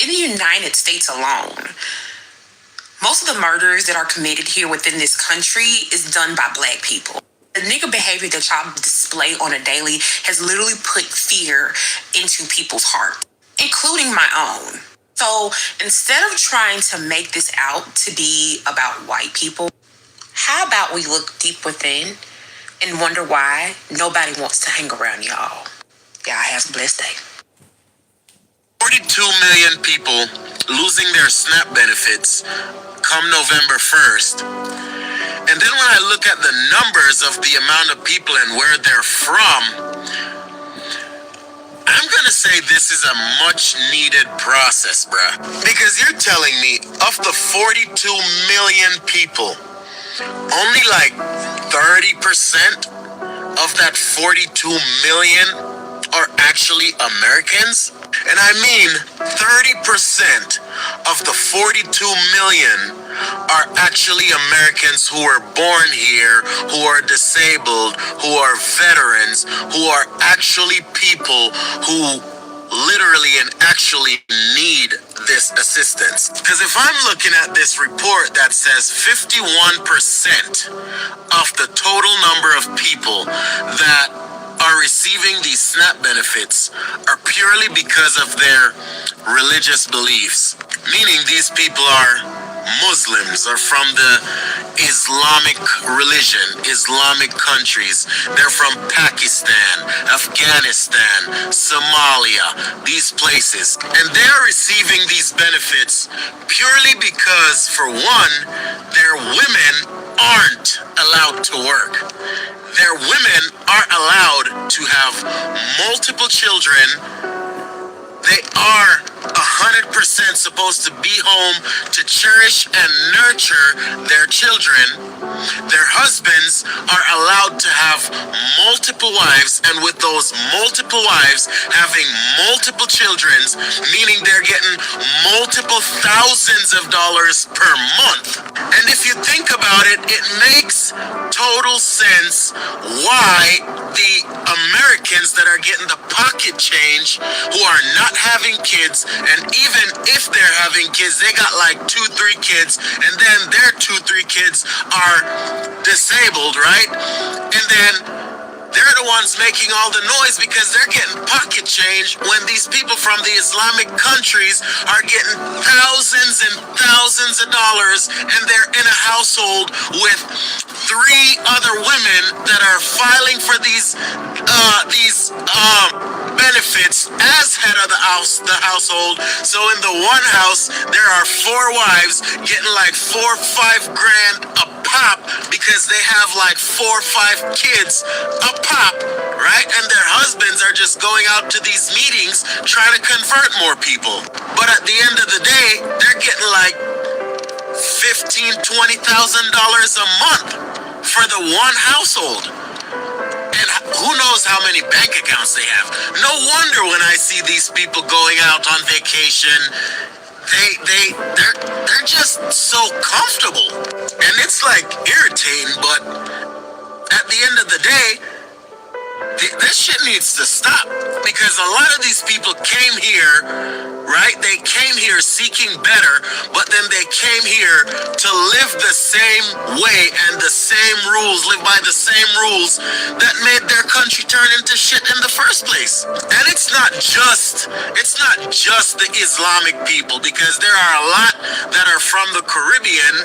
In the United States alone, most of the murders that are committed here within this country is done by black people. The nigga behavior that y'all display on a daily has literally put fear into people's heart, including my own. So instead of trying to make this out to be about white people, how about we look deep within and wonder why nobody wants to hang around y'all? Y'all have a blessed day. 42 million people losing their SNAP benefits come November 1st. And then when I look at the numbers of the amount of people and where they're from, I'm gonna say this is a much needed process, bruh. Because you're telling me of the 42 million people, only like 30% of that 42 million are actually Americans? And I mean 30% of the 42 million are actually Americans who were born here, who are disabled, who are veterans, who are actually people who literally and actually need this assistance. Because if I'm looking at this report that says 51% of the total number of people that are receiving these SNAP benefits are purely because of their religious beliefs, meaning these people are Muslims, are from the Islamic religion, Islamic countries. They're from Pakistan, Afghanistan, Somalia, these places. And they're receiving these benefits purely because, for one, their women aren't allowed to work. Their women aren't allowed to have multiple children. They are 100% supposed to be home to cherish and nurture their children. Their husbands are allowed to have multiple wives, and with those multiple wives having multiple children, meaning they're getting multiple thousands of dollars per month. And if you think about it, it makes total sense why the Americans that are getting the pocket change, who are not having kids, and even if they're having kids, they got like 2-3 kids, and then their 2-3 kids are disabled, right? And then they're the ones making all the noise because they're getting pocket change when these people from the Islamic countries are getting thousands and thousands of dollars, and they're in a household with 3 other women that are filing for these benefits as head of the household. So in the one house, there are 4 wives getting like 4 or 5 grand a pop because they have like 4 or 5 kids a pop, right? And their husbands are just going out to these meetings trying to convert more people. But at the end of the day, they're getting like $15,000, $20,000 a month for the one household. And who knows how many bank accounts they have. No wonder when I see these people going out on vacation, they're just so comfortable. And it's like irritating, but at the end of the day, this shit needs to stop, because a lot of these people came here, right? They came here seeking better, but then they came here to live the same way and the same rules, live by the same rules that made their country turn into shit in the first place. And it's not just the Islamic people, because there are a lot that are from the Caribbean,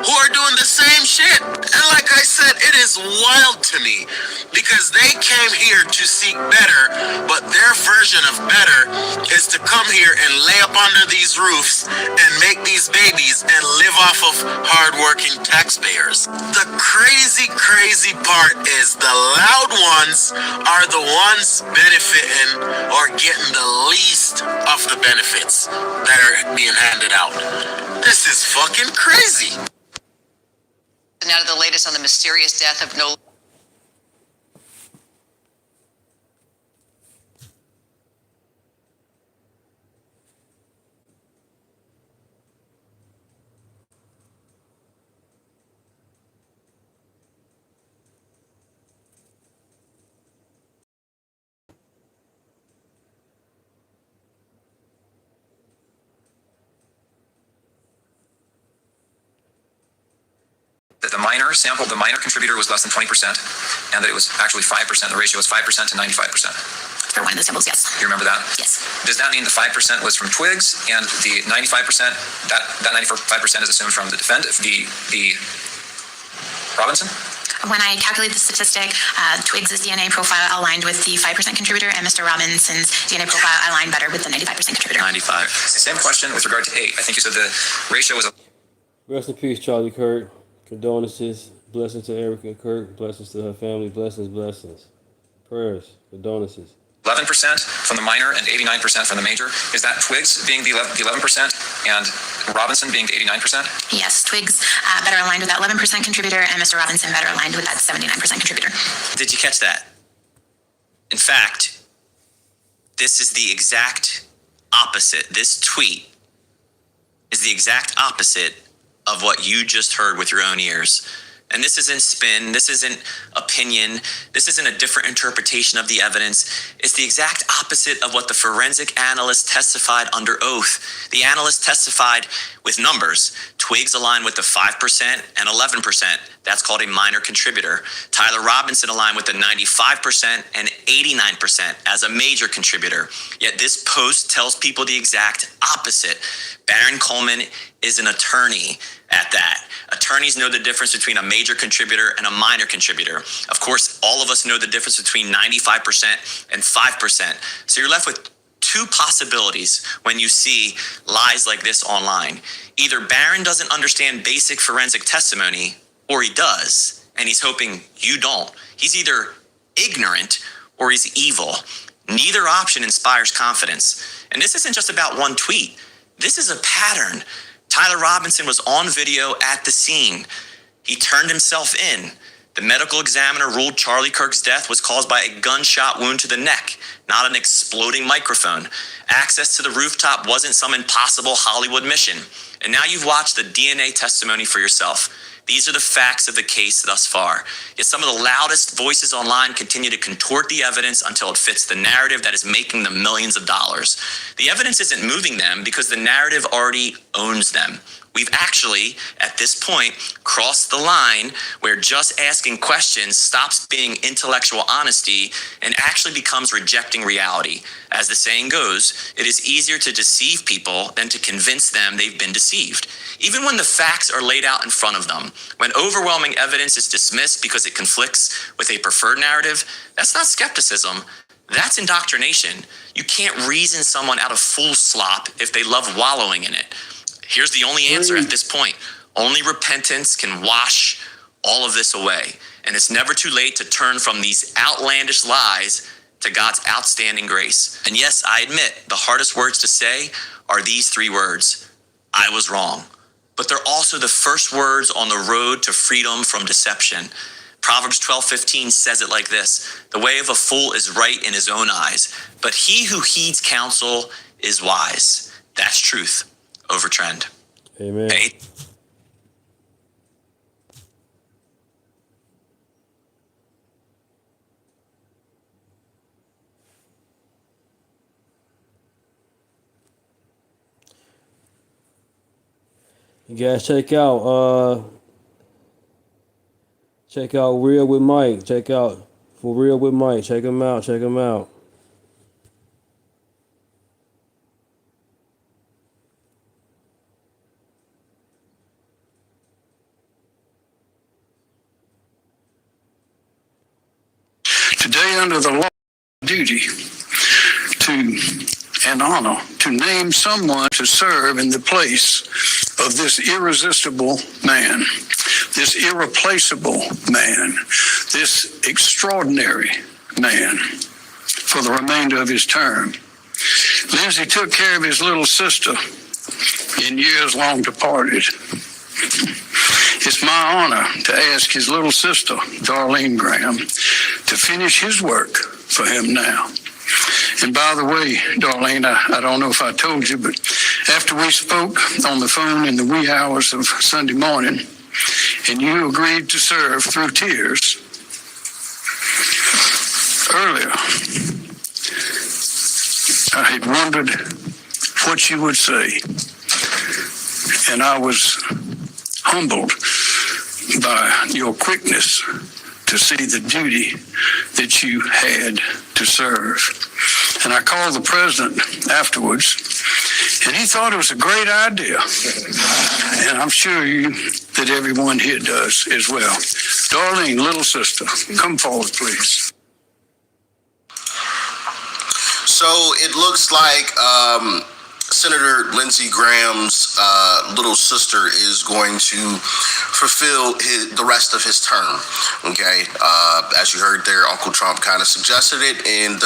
who are doing the same shit. And like I said, it is wild to me, because they came here to seek better, but their version of better is to come here and lay up under these roofs and make these babies and live off of hardworking taxpayers. The crazy, crazy part is the loud ones are the ones benefiting or getting the least of the benefits that are being handed out. This is fucking crazy. Now to the latest on the mysterious death of no... the minor sample, the minor contributor was less than 20%, and that it was actually 5%. The ratio was 5% to 95%. For one of the samples, yes. You remember that? Yes. Does that mean the 5% was from Twigs, and the 95%, that 95% is assumed from the Robinson? When I calculate the statistic, Twigs' DNA profile aligned with the 5% contributor, and Mr. Robinson's DNA profile aligned better with the 95% contributor. 95. Same question with regard to 8. I think you said the ratio was... Rest in peace, Charlie Kirk. Condolences. Blessings to Erica Kirk. Blessings to her family. Blessings. Prayers. Condolences. 11% from the minor and 89% from the major. Is that Twigs being the 11% and Robinson being the 89%? Yes, Twigs better aligned with that 11% contributor, and Mr. Robinson better aligned with that 79% contributor. Did you catch that? In fact, this is the exact opposite. This tweet is the exact opposite of what you just heard with your own ears. And this isn't spin, this isn't opinion, this isn't a different interpretation of the evidence. It's the exact opposite of what the forensic analyst testified under oath. The analyst testified with numbers. Twigs aligned with the 5% and 11%. That's called a minor contributor. Tyler Robinson aligned with the 95% and 89% as a major contributor. Yet this post tells people the exact opposite. Baron Coleman is an attorney at that. Attorneys know the difference between a major contributor and a minor contributor. Of course, all of us know the difference between 95% and 5%. So you're left with two possibilities when you see lies like this online. Either Baron doesn't understand basic forensic testimony, or he does, and he's hoping you don't. He's either ignorant or he's evil. Neither option inspires confidence. And this isn't just about one tweet. This is a pattern. Tyler Robinson was on video at the scene. He turned himself in. The medical examiner ruled Charlie Kirk's death was caused by a gunshot wound to the neck, not an exploding microphone. Access to the rooftop wasn't some impossible Hollywood mission. And now you've watched the DNA testimony for yourself. These are the facts of the case thus far. Yet some of the loudest voices online continue to contort the evidence until it fits the narrative that is making them millions of dollars. The evidence isn't moving them because the narrative already owns them. We've actually, at this point, crossed the line where just asking questions stops being intellectual honesty and actually becomes rejecting reality. As the saying goes, it is easier to deceive people than to convince them they've been deceived. Even when the facts are laid out in front of them, when overwhelming evidence is dismissed because it conflicts with a preferred narrative, that's not skepticism. That's indoctrination. You can't reason someone out of fool slop if they love wallowing in it. Here's the only answer at this point. Only repentance can wash all of this away. And it's never too late to turn from these outlandish lies to God's outstanding grace. And yes, I admit, the hardest words to say are these three words: I was wrong. But they're also the first words on the road to freedom from deception. Proverbs 12:15 says it like this: the way of a fool is right in his own eyes, but he who heeds counsel is wise. That's truth over trend. Amen. Hey. You guys check out Real with Mike. Check out For Real with Mike. Check him out. Today, under the law, duty and honor to name someone to serve in the place of this irresistible man, this irreplaceable man, this extraordinary man for the remainder of his term. Lindsay took care of his little sister in years long departed. It's my honor to ask his little sister, Darlene Graham, to finish his work for him now. And by the way, Darlene, I don't know if I told you, but after we spoke on the phone in the wee hours of Sunday morning, and you agreed to serve through tears, earlier, I had wondered what you would say. And I was humbled by your quickness to see the duty that you had to serve. And I called the president afterwards, and he thought it was a great idea. And I'm sure that everyone here does as well. Darlene, little sister, come forward, please. So it looks like Senator Lindsey Graham's little sister is going to fulfill the rest of his term. Okay, as you heard there, Uncle Trump kind of suggested it, and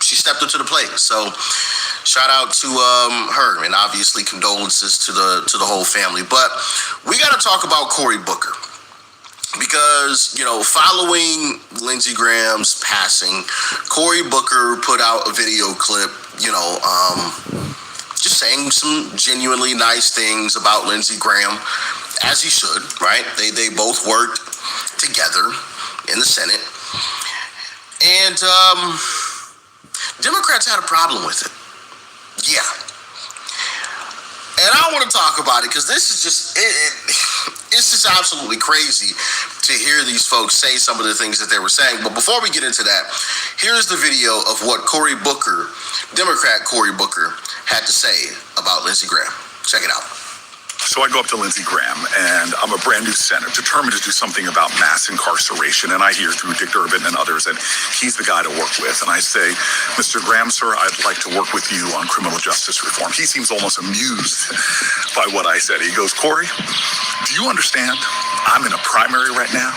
she stepped up to the plate. So shout out to her, and obviously condolences to the whole family. But we got to talk about Cory Booker. Because, following Lindsey Graham's passing, Cory Booker put out a video clip, just saying some genuinely nice things about Lindsey Graham, as he should, right? They both worked together in the Senate. And Democrats had a problem with it. Yeah. And I want to talk about it because this is just, it's just absolutely crazy to hear these folks say some of the things that they were saying. But before we get into that, here's the video of what Cory Booker, Democrat Cory Booker, had to say about Lindsey Graham. Check it out. So I go up to Lindsey Graham, and I'm a brand new senator, determined to do something about mass incarceration. And I hear through Dick Durbin and others that he's the guy to work with. And I say, Mr. Graham, sir, I'd like to work with you on criminal justice reform. He seems almost amused by what I said. He goes, Cory, do you understand? I'm in a primary right now,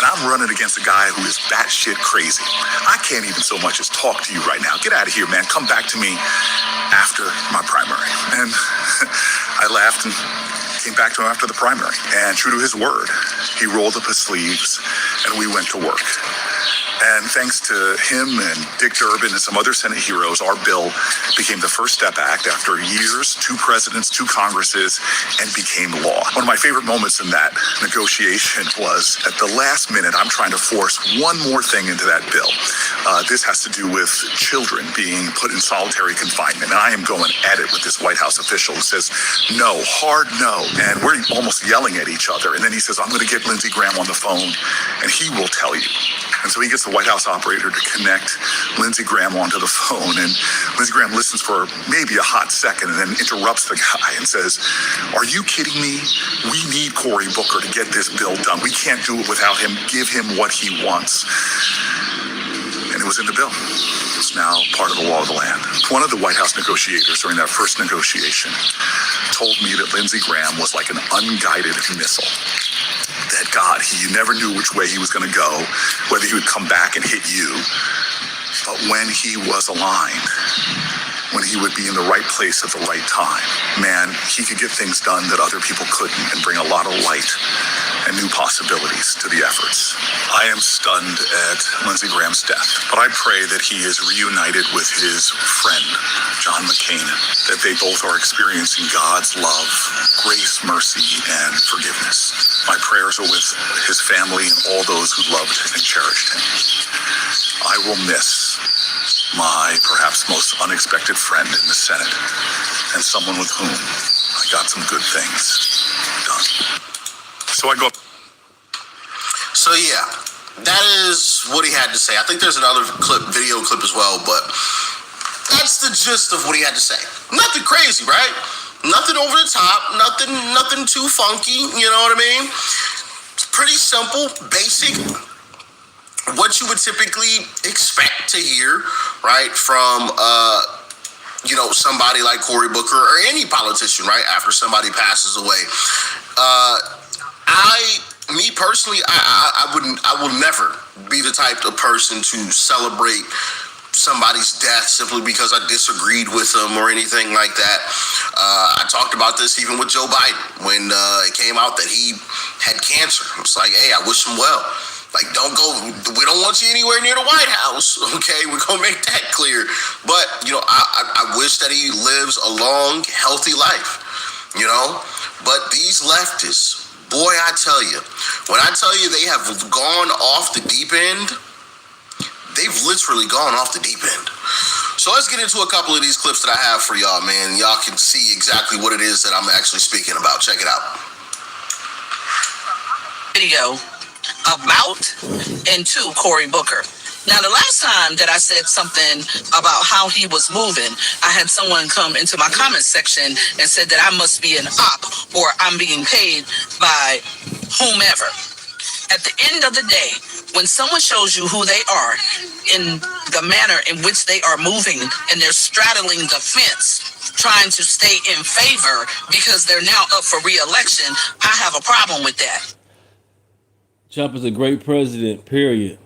and I'm running against a guy who is batshit crazy. I can't even so much as talk to you right now. Get out of here, man. Come back to me after my primary. And I laughed and came back to him after the primary. And true to his word, he rolled up his sleeves and we went to work. And thanks to him and Dick Durbin and some other Senate heroes, our bill became the First Step Act after years, 2 presidents, 2 Congresses, and became law. One of my favorite moments in that negotiation was at the last minute, I'm trying to force one more thing into that bill. This has to do with children being put in solitary confinement. And I am going at it with this White House official who says, no, hard no. And we're almost yelling at each other. And then he says, I'm going to get Lindsey Graham on the phone and he will tell you. And so he gets the White House operator to connect Lindsey Graham onto the phone. And Lindsey Graham listens for maybe a hot second and then interrupts the guy and says, are you kidding me? We need Cory Booker to get this bill done. We can't do it without him. Give him what he wants. And it was in the bill. It's now part of the law of the land. One of the White House negotiators during that first negotiation told me that Lindsey Graham was like an unguided missile. That God, you never knew which way he was going to go, whether he would come back and hit you. But when he was aligned, when he would be in the right place at the right time, man, he could get things done that other people couldn't and bring a lot of light and new possibilities to the efforts. I am stunned at Lindsey Graham's death, but I pray that he is reunited with his friend, John McCain, that they both are experiencing God's love, grace, mercy, and forgiveness. My prayers are with his family and all those who loved and cherished him. I will miss my perhaps most unexpected friend in the Senate and someone with whom I got some good things done. So I go. So yeah, that is what he had to say. I think there's another video clip as well, but that's the gist of what he had to say. Nothing crazy, right? Nothing over the top, nothing too funky, you know what I mean? It's pretty simple, basic, what you would typically expect to hear, right, from somebody like Cory Booker or any politician, right, after somebody passes away. Me personally, I will never be the type of person to celebrate somebody's death simply because I disagreed with them or anything like that. I talked about this even with Joe Biden when it came out that he had cancer. It's like, hey, I wish him well. Like, don't go, we don't want you anywhere near the White House, okay? We're going to make that clear. But, I wish that he lives a long, healthy life, But these leftists, boy, I tell you, when I tell you they have gone off the deep end, they've literally gone off the deep end. So let's get into a couple of these clips that I have for y'all, man. Y'all can see exactly what it is that I'm actually speaking about. Check it out. video about and to Cory Booker. Now, the last time that I said something about how he was moving, I had someone come into my comment section and said that I must be an op or I'm being paid by whomever. At the end of the day, when someone shows you who they are in the manner in which they are moving and they're straddling the fence, trying to stay in favor because they're now up for re-election, I have a problem with that. Trump is a great president, period.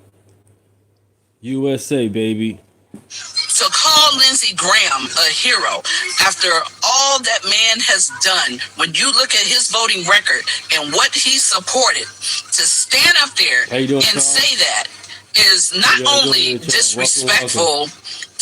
USA, baby. To call Lindsey Graham a hero after all that man has done, when you look at his voting record and what he supported, to stand up there and say that is not only disrespectful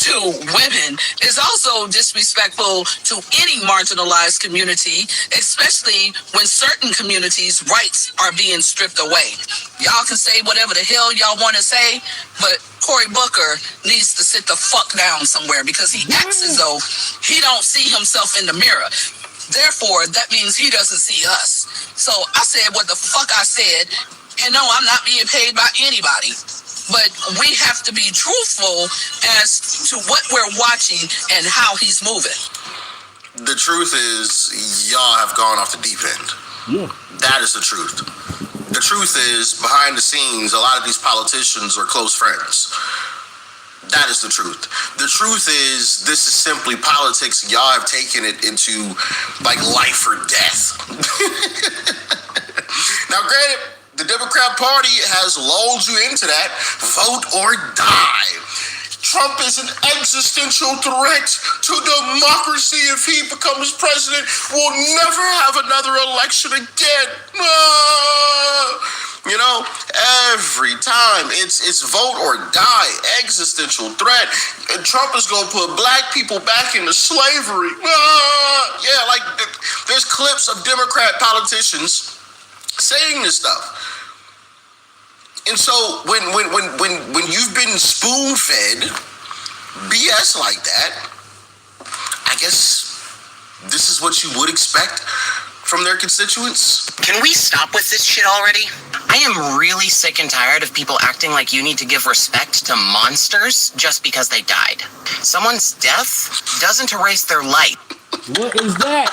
to women, is also disrespectful to any marginalized community, especially when certain communities' rights are being stripped away. Y'all can say whatever the hell y'all want to say, but Cory Booker needs to sit the fuck down somewhere because he acts as though he don't see himself in the mirror. Therefore, that means he doesn't see us. So I said what the fuck I said, and no, I'm not being paid by anybody. But we have to be truthful as to what we're watching and how he's moving. The truth is, y'all have gone off the deep end. Yeah. That is the truth. The truth is, behind the scenes, a lot of these politicians are close friends. That is the truth. The truth is, this is simply politics. Y'all have taken it into, like, life or death. Now, granted, the Democrat Party has lulled you into that vote or die. Trump is an existential threat to democracy. If he becomes president, we'll never have another election again. You know, every time it's vote or die, existential threat. And Trump is going to put black people back into slavery. Yeah, like there's clips of Democrat politicians saying this stuff. And so when you've been spoon-fed BS like that, I guess this is what you would expect from their constituents. Can we stop with this shit already? I am really sick and tired of people acting like you need to give respect to monsters just because they died. Someone's death doesn't erase their life. What is that?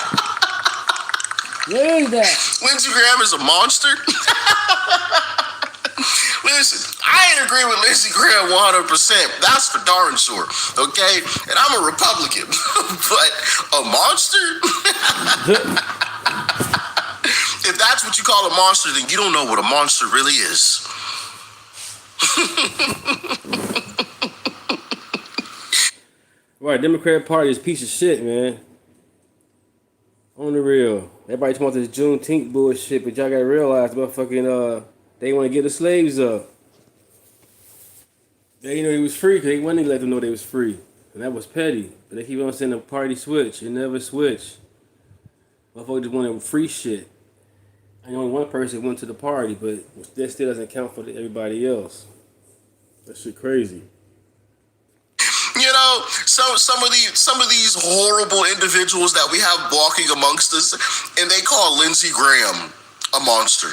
What is that? Lindsey Graham is a monster? Listen, I ain't agree with Lindsey Graham 100%. That's for darn sure, okay? And I'm a Republican, but a monster? If that's what you call a monster, then you don't know what a monster really is. Right, Democrat Party is a piece of shit, man. On the real. Everybody talking about this Juneteenth bullshit, but y'all gotta realize, motherfucking, they want to get the slaves up. They didn't know he was free because they wanted to let them know they was free. And that was petty. But they keep on saying the party switch. It never switched. Motherfuckers just wanted free shit. And only one person went to the party, but that still doesn't count for everybody else. That shit crazy. You know, some of these horrible individuals that we have walking amongst us, and they call Lindsey Graham a monster.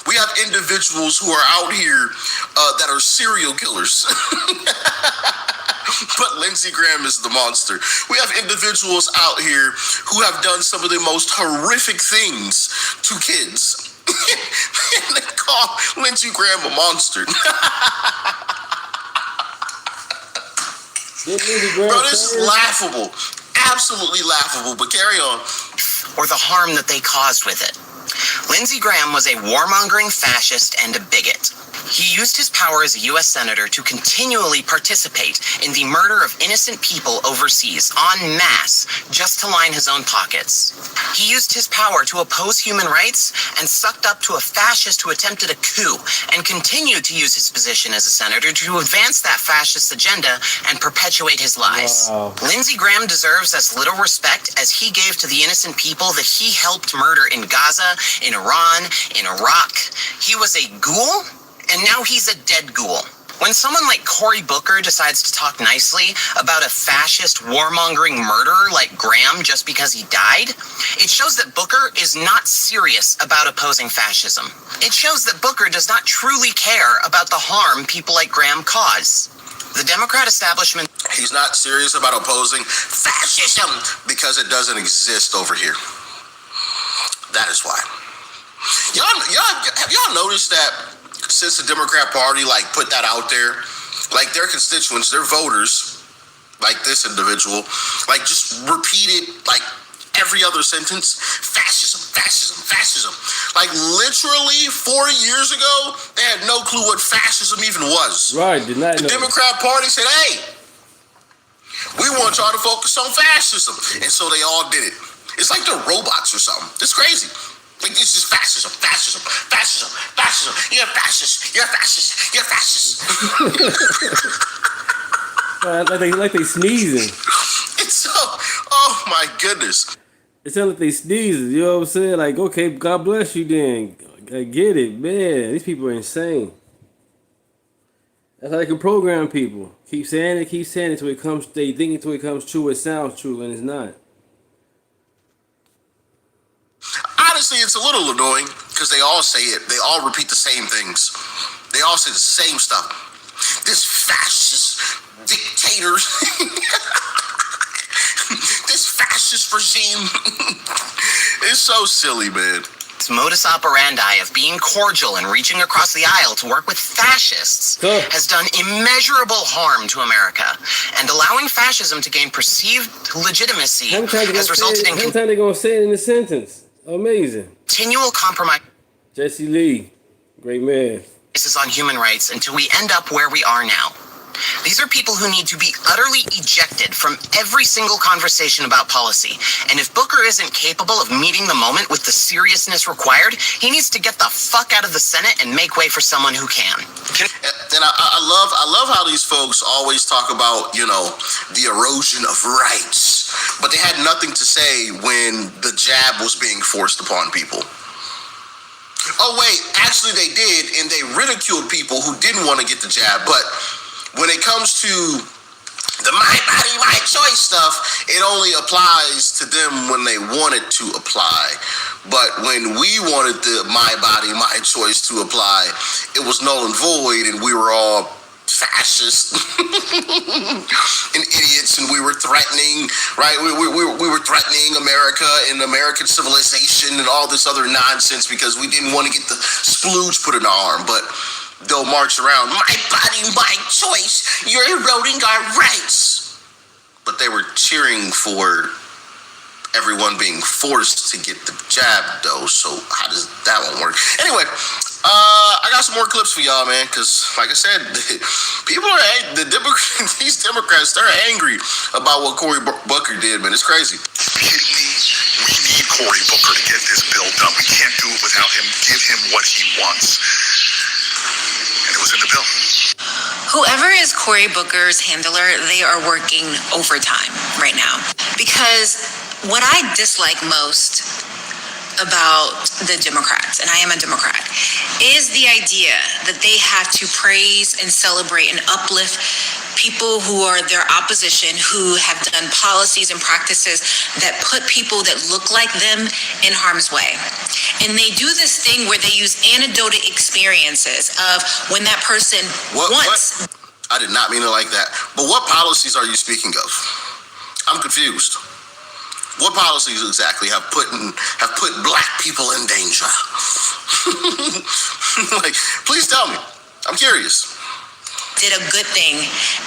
We have individuals who are out here that are serial killers. But Lindsey Graham is the monster. We have individuals out here who have done some of the most horrific things to kids. And they call Lindsey Graham a monster. Bro, this is laughable. Absolutely laughable, but carry on. Or the harm that they caused with it. Lindsey Graham was a warmongering fascist and a bigot. He used his power as a U.S. Senator to continually participate in the murder of innocent people overseas, en masse, just to line his own pockets. He used his power to oppose human rights and sucked up to a fascist who attempted a coup and continued to use his position as a senator to advance that fascist agenda and perpetuate his lies. Wow. Lindsey Graham deserves as little respect as he gave to the innocent people that he helped murder in Gaza, in Iran, in Iraq. He was a ghoul, and now he's a dead ghoul. When someone like Cory Booker decides to talk nicely about a fascist warmongering murderer like Graham just because he died, it shows that Booker is not serious about opposing fascism. It shows that Booker does not truly care about the harm people like Graham cause. The Democrat establishment... He's not serious about opposing fascism because it doesn't exist over here. That is why. Have y'all noticed that since the Democrat Party put that out there, their constituents, their voters, like this individual, just repeat it every other sentence, fascism, fascism, fascism. Literally 4 years ago, they had no clue what fascism even was. Right, did not know. The Democrat Party said, hey, we want y'all to focus on fascism. And so they all did it. It's like they're robots or something. It's crazy. This is fascism, fascism, fascism, fascism. You're fascist, you're fascist, you're fascist. like they sneezing. It's so, oh my goodness. It sounds like they sneezing, you know what I'm saying? Okay, God bless you then. I get it, man. These people are insane. That's how they can program people. Keep saying it until it comes, they think until it comes true, it sounds true, and it's not. Honestly, it's a little annoying because they all say it. They all repeat the same things. They all say the same stuff. This fascist dictator, this fascist regime. It's so silly, man. Its modus operandi of being cordial and reaching across the aisle to work with fascists has done immeasurable harm to America, and allowing fascism to gain perceived legitimacy has resulted in... How many times they gonna say it in a sentence? Amazing. Continual compromise. Jesse Lee, great man. This is on human rights until we end up where we are now. These are people who need to be utterly ejected from every single conversation about policy. And if Booker isn't capable of meeting the moment with the seriousness required, he needs to get the fuck out of the Senate and make way for someone who can. And I love how these folks always talk about, the erosion of rights. But they had nothing to say when the jab was being forced upon people. Oh, wait, actually they did, and they ridiculed people who didn't want to get the jab. But when it comes to the my body, my choice stuff, it only applies to them when they want it to apply. But when we wanted the my body, my choice to apply, it was null and void, and we were all fascists and idiots, and we were threatening, right? We were threatening America and American civilization and all this other nonsense because we didn't want to get the splooge put in our arm. But they'll march around, my body, my choice, you're eroding our rights. But they were cheering for everyone being forced to get the jab, though. So how does that one work? Anyway, I got some more clips for y'all, man, because like I said, people are these Democrats, they're angry about what Cory Booker did, man. It's crazy. We need Cory Booker to get this bill done. We can't do it without him. Give him what he wants. And it was in the bill. Whoever is Cory Booker's handler, they are working overtime right now. Because what I dislike most about the Democrats, and I am a Democrat, is the idea that they have to praise and celebrate and uplift people who are their opposition, who have done policies and practices that put people that look like them in harm's way. And they do this thing where they use anecdotal experiences of when that person wants... What? I did not mean it like that. But what policies are you speaking of? I'm confused. What policies exactly have put black people in danger? Please tell me. I'm curious. Did a good thing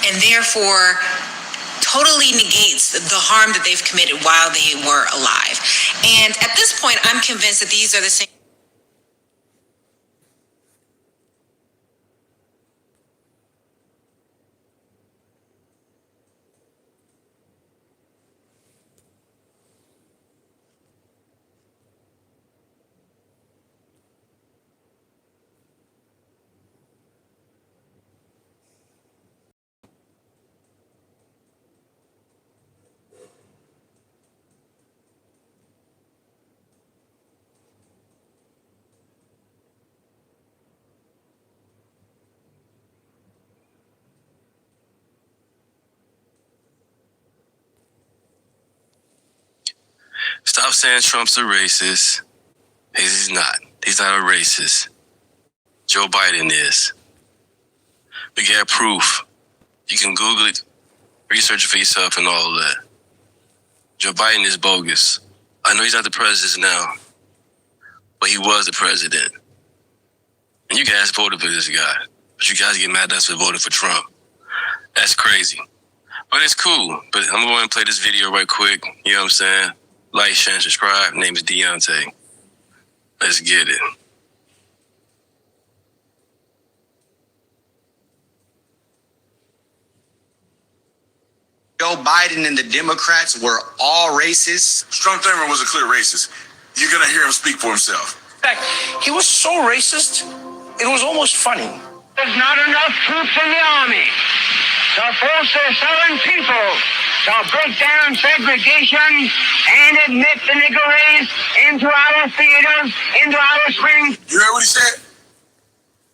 and therefore totally negates the harm that they've committed while they were alive. And at this point, I'm convinced that these are the same. Stop saying Trump's a racist. He's not. He's not a racist. Joe Biden is. We got proof. You can Google it, research it for yourself and all of that. Joe Biden is bogus. I know he's not the president now, but he was the president. And you guys voted for this guy. But you guys get mad at us for voting for Trump. That's crazy. But it's cool. But I'm going to go and play this video right quick. You know what I'm saying? Like, share, and subscribe. Name is Deunta. Let's get it. Joe Biden and the Democrats were all racist. Strom Thurmond was a clear racist. You're going to hear him speak for himself. In fact, he was so racist, it was almost funny. There's not enough troops in the army to force the Southern people to break down segregation and admit the Negro race into our theaters, into our springs. You heard what he said?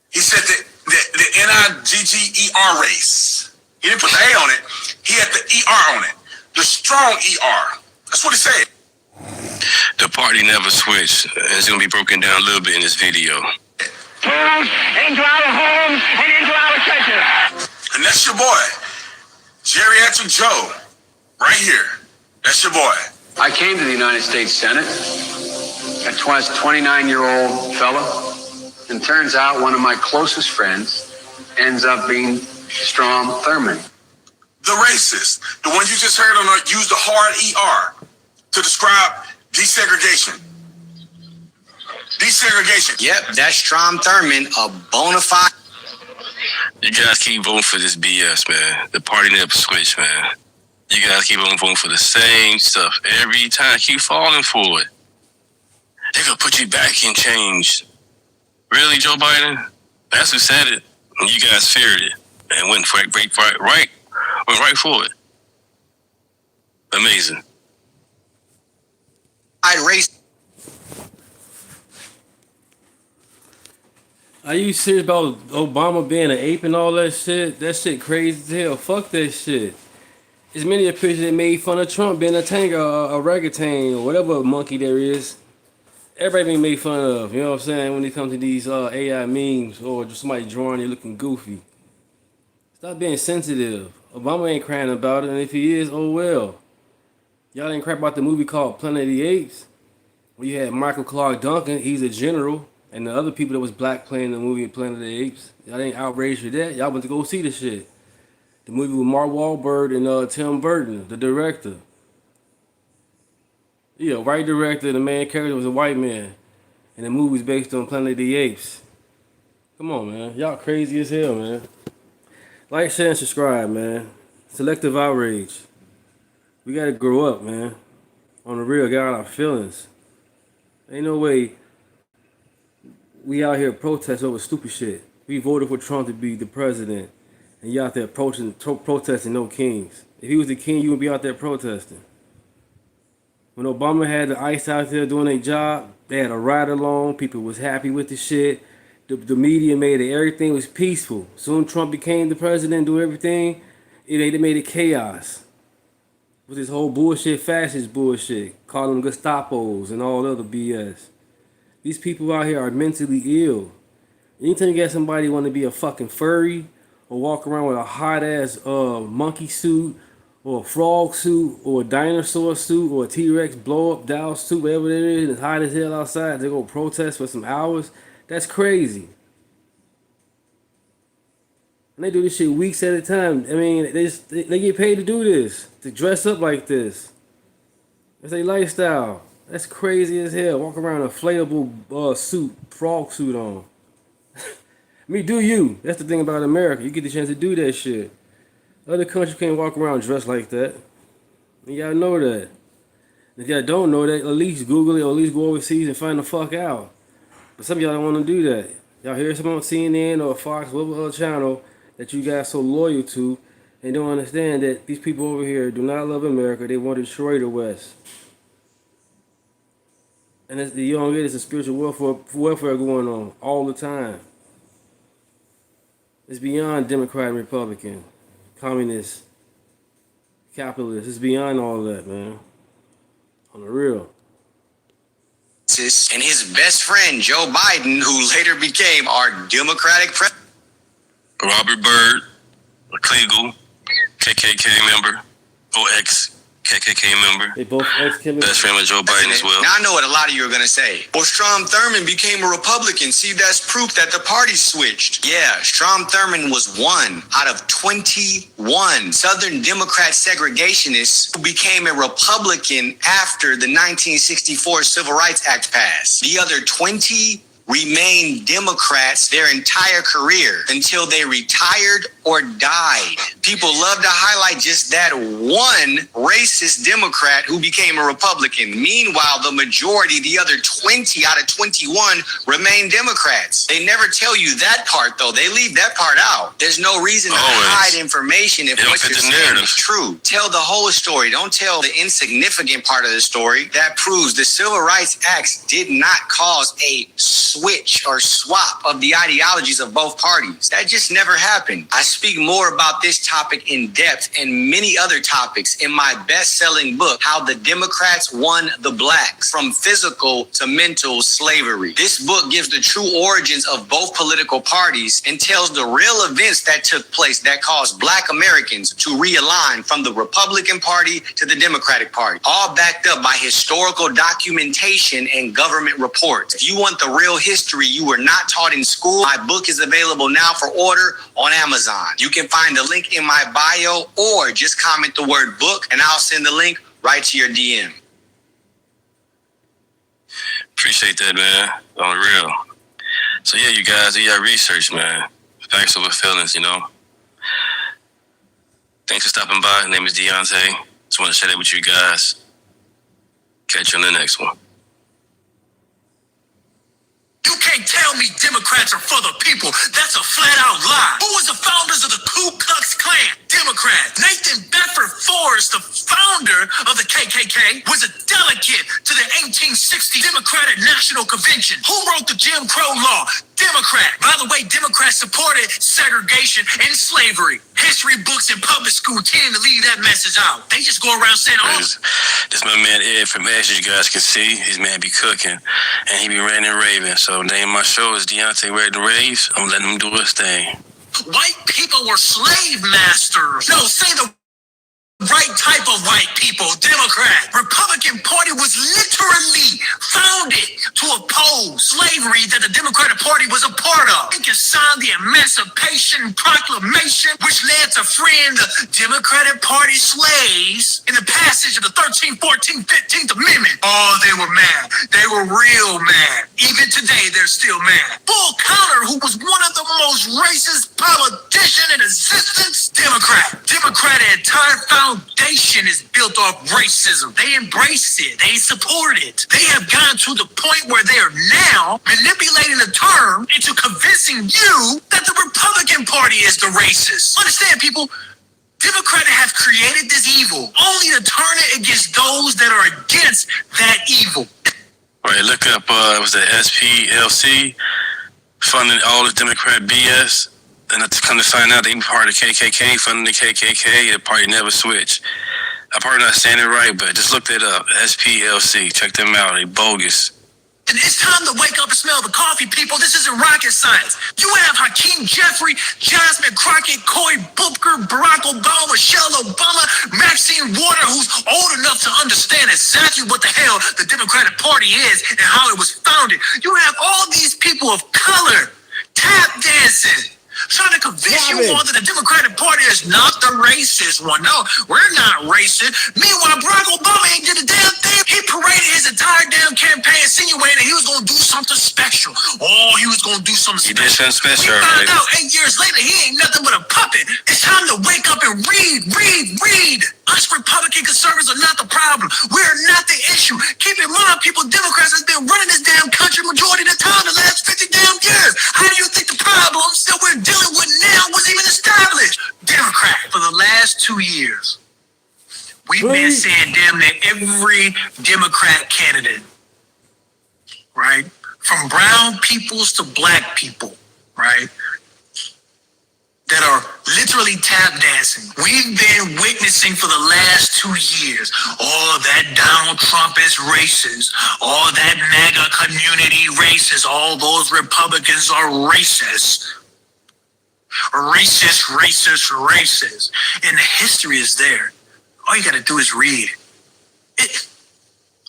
He said the N-I-G-G-E-R race. He didn't put the A on it. He had the E-R on it. The strong E-R. That's what he said. The party never switched. It's going to be broken down a little bit in this video. Into our homes and into our churches. And that's your boy, Geriatric Joe, right here. That's your boy. I came to the United States Senate, a 29-year-old fella, and turns out one of my closest friends ends up being Strom Thurmond. The racist, the one you just heard on use the hard ER to describe desegregation. Desegregation. Yep, that's Strom Thurmond, a bona fide. You guys keep voting for this BS, man. The party never switched, man. You guys keep voting for the same stuff every time. Keep falling for it. They're going to put you back in change. Really, Joe Biden? That's who said it. And you guys feared it. And went right for it. Amazing. Race. Are you serious about Obama being an ape and all that shit? That shit crazy as hell. Fuck that shit. There's many a picture that made fun of Trump being a tank or a orangutan or whatever monkey there is. Everybody being made fun of, you know what I'm saying, when it comes to these AI memes or just somebody drawing you looking goofy. Stop being sensitive. Obama ain't crying about it, and if he is, oh well. Y'all ain't crap about the movie called Planet of the Apes, where you had Michael Clark Duncan, he's a general, and the other people that was black playing the movie Planet of the Apes. Y'all ain't outraged for that. Y'all went to go see the shit. The movie with Mark Wahlberg and Tim Burton, the director. Yeah, white director, the main character was a white man. And the movie was based on Planet of the Apes. Come on, man. Y'all crazy as hell, man. Like, share, and subscribe, man. Selective outrage. We gotta grow up, man. On the real, get out our feelings. Ain't no way we out here protest over stupid shit. We voted for Trump to be the president. And you out there protesting no kings. If he was the king, you would be out there protesting. When Obama had the ICE out there doing their job, they had a ride along. People was happy with the shit. The media made it. Everything was peaceful. Soon Trump became the president, do everything. They made it chaos. With this whole bullshit, fascist bullshit. Calling them Gestapos and all other BS. These people out here are mentally ill. Anytime you get somebody want to be a fucking furry or walk around with a hot ass monkey suit or a frog suit or a dinosaur suit or a T-Rex blow up doll suit, whatever it is, and it's hot as hell outside, they're going to protest for some hours. That's crazy. And they do this shit weeks at a time. I mean, they get paid to do this, to dress up like this. It's their lifestyle. That's crazy as hell. Walk around in a inflatable suit, frog suit on. I mean, do you? That's the thing about America. You get the chance to do that shit. Other countries can't walk around dressed like that. You gotta know that. If y'all don't know that, at least Google it or at least go overseas and find the fuck out. But some of y'all don't want to do that. Y'all hear something on CNN or Fox, whatever other channel that you guys so loyal to, and don't understand that these people over here do not love America. They want to destroy the West. And you don't get it's a spiritual welfare going on all the time. It's beyond Democrat and Republican, communist, capitalist. It's beyond all that, man. On the real. racist, and his best friend, Joe Biden, who later became our Democratic president. Robert Byrd, a Klegel, KKK member, or ex-KKK member. They both ex-killers. Best friend with Joe Biden as well. Now I know what a lot of you are going to say. Well, Strom Thurmond became a Republican. See, that's proof that the party switched. Yeah, Strom Thurmond was one out of 21 Southern Democrat segregationists who became a Republican after the 1964 Civil Rights Act passed. The other 20 remained Democrats their entire career until they retired or died. People love to highlight just that one racist Democrat who became a Republican. Meanwhile, the majority, the other 20 out of 21, remain Democrats. They never tell you that part, though. They leave that part out. There's no reason to hide information if what you're saying is true. Tell the whole story. Don't tell the insignificant part of the story. That proves the Civil Rights Acts did not cause a switch or swap of the ideologies of both parties. That just never happened. I speak more about this topic in depth and many other topics in my best-selling book, How the Democrats Won the Blacks, From Physical to Mental Slavery. This book gives the true origins of both political parties and tells the real events that took place that caused Black Americans to realign from the Republican Party to the Democratic Party, all backed up by historical documentation and government reports. If you want the real history you were not taught in school, my book is available now for order on Amazon. You can find the link in my bio or just comment the word book and I'll send the link right to your DM. Appreciate that, man. On the real. So yeah, you guys do your research, man. Facts over feelings, you know. Thanks for stopping by. My name is Deunta. Just want to share that with you guys. Catch you on the next one. You can't tell me Democrats are for the people. That's a flat-out lie. Who was the founders of the Ku Klux Klan? Democrats. Nathan Bedford Forrest, the founder of the KKK, was a delegate to the 1860 Democratic National Convention. Who wrote the Jim Crow Law? Democrat. By the way, Democrats supported segregation and slavery. History books in public school tend to leave that message out. They just go around saying, This my man Ed from Ash, as you guys can see. His man be cooking, and he be ranting and raving. So the name of my show is Deunta Ready to Raves. I'm letting him do his thing. white people were slave masters. No, say the right type of white people, Democrat. Republican Party was literally founded to oppose slavery that the Democratic Party was a part of. Lincoln signed the Emancipation Proclamation, which led to freeing the Democratic Party slaves in the passage of the 13th, 14th, 15th Amendment. Oh, they were mad. They were real mad. Even today, they're still mad. Bull Connor, who was one of the most racist politicians in existence, Democrat. Democratic entire foundation is built off racism. They embrace it. They support it. They have gotten to the point where they are now manipulating the term into convincing you that the Republican Party is the racist. Understand, people? Democrats have created this evil only to turn it against those that are against that evil. All right, look up, it was the SPLC funding all this Democrat BS. And to come to find out they were part of the KKK, funding the KKK, the party never switched. I'm probably not saying it right, but just look that up. SPLC, check them out. They bogus. And it's time to wake up and smell the coffee, people. This isn't rocket science. You have Hakeem Jeffrey, Jasmine Crockett, Cory Booker, Barack Obama, Michelle Obama, Maxine Waters, who's old enough to understand exactly what the hell the Democratic Party is and how it was founded. You have all these people of color tap dancing, trying to convince you all that the Democratic Party is not the racist one. No, we're not racist. Meanwhile, Barack Obama ain't did a damn thing. He paraded his entire damn campaign insinuating he was going to do something special. Oh, he was going to do something special. He did something special. We found out 8 years later he ain't nothing but a puppet. It's time to wake up and read. Us Republican conservatives are not the problem. We're not the issue. Keep in mind, people, Democrats has been running this damn country majority of the time the last 50 damn years. How do you think the problems that we're dealing with now was even established? Democrat, for the last 2 years, we've been saying damn near every Democrat candidate, right? From brown peoples to black people, right? That are literally tap dancing. We've been witnessing for the last 2 years, all that Donald Trump is racist, all that MAGA community racist, all those Republicans are racist. Racist. And the history is there. All you gotta do is read.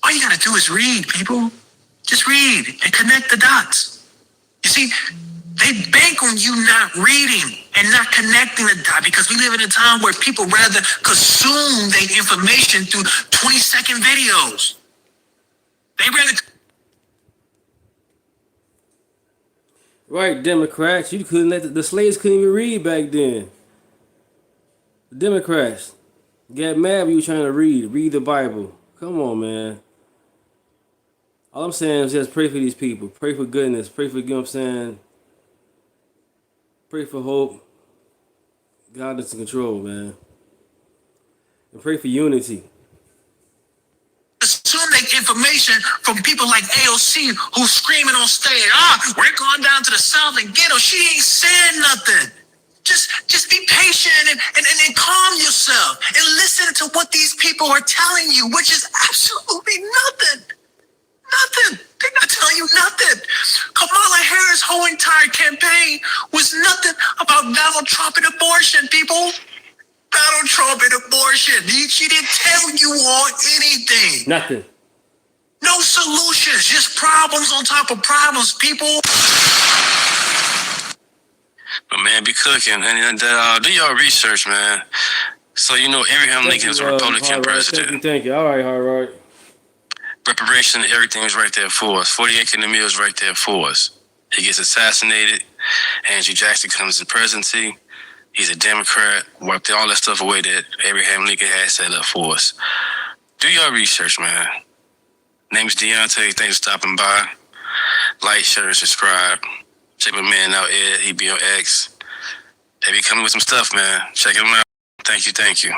All you gotta do is read, people. Just read and connect the dots. You see, they bank on you not reading and not connecting the dots because we live in a time where people rather consume their information through 20-second videos. They rather... Right, Democrats. You couldn't let the slaves couldn't even read back then. The Democrats got mad when you were trying to read the Bible. Come on, man. All I'm saying is just pray for these people. Pray for goodness. Pray for, you know what I'm saying? Pray for hope. God is in control, man. And pray for unity. Assume that information from people like AOC who's screaming on stage, we're going down to the South and get her. She ain't saying nothing. Just be patient and calm yourself and listen to what these people are telling you, which is absolutely nothing. Nothing. They're not telling you nothing. Kamala Harris' whole entire campaign was nothing about Donald Trump and abortion, people. Donald Trump and abortion. She didn't tell you all anything. Nothing. No solutions, just problems on top of problems, people. But man, be cooking. And do your research, man. So you know Abraham Lincoln is a Republican president. Thank you. All right, Harvard. Reparation, everything is right there for us. 48 in the mill is right there for us. He gets assassinated. Andrew Jackson comes in presidency. He's a Democrat. Wiped all that stuff away that Abraham Lincoln had set up for us. Do your research, man. Name's Deunta. Thanks for stopping by. Like, share, and subscribe. Check my man out, Ed. He be on X. They be coming with some stuff, man. Check him out. Thank you.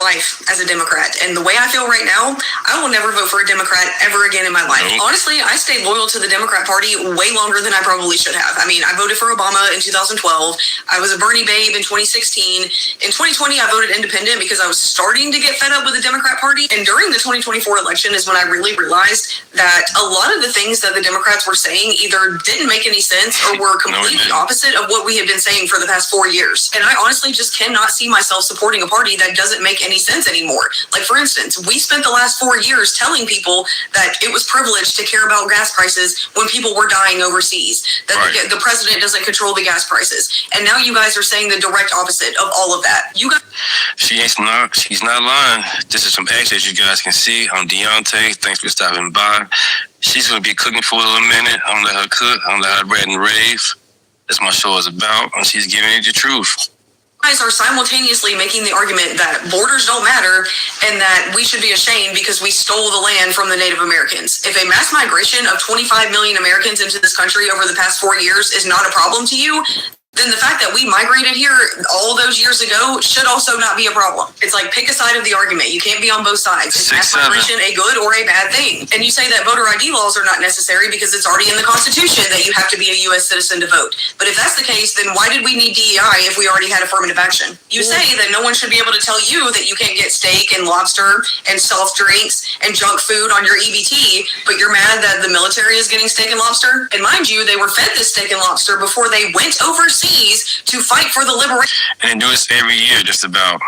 Life as a Democrat, and the way I feel right now, I will never vote for a Democrat ever again in my life. Honestly, I stayed loyal to the Democrat Party way longer than I probably should have. I mean, I voted for Obama in 2012. I was a Bernie babe in 2016. In 2020, I voted independent because I was starting to get fed up with the Democrat Party. And during the 2024 election is when I really realized that a lot of the things that the Democrats were saying either didn't make any sense or were completely opposite of what we have been saying for the past 4 years. And I honestly just cannot see myself supporting a party that doesn't make any sense anymore. Like, for instance, we spent the last 4 years telling people that it was privileged to care about gas prices when people were dying overseas, that the president doesn't control the gas prices. And now you guys are saying the direct opposite of all of that. She's not lying. This is some X that you guys can see. I'm Deunta. Thanks for stopping by. She's going to be cooking for a little minute. I'm going to let her cook. I'm going to let her rant and rave. That's what my show is about. And she's giving you the truth. Guys are simultaneously making the argument that borders don't matter and that we should be ashamed because we stole the land from the Native Americans. If a mass migration of 25 million Americans into this country over the past 4 years is not a problem to you, then the fact that we migrated here all those years ago should also not be a problem. It's like, pick a side of the argument. You can't be on both sides. Is mass migration a good or a bad thing? And you say that voter ID laws are not necessary because it's already in the Constitution that you have to be a U.S. citizen to vote. But if that's the case, then why did we need DEI if we already had affirmative action? You say that no one should be able to tell you that you can't get steak and lobster and soft drinks and junk food on your EBT, but you're mad that the military is getting steak and lobster? And mind you, they were fed this steak and lobster before they went overseas to fight for the liberation. And do this every year, just about.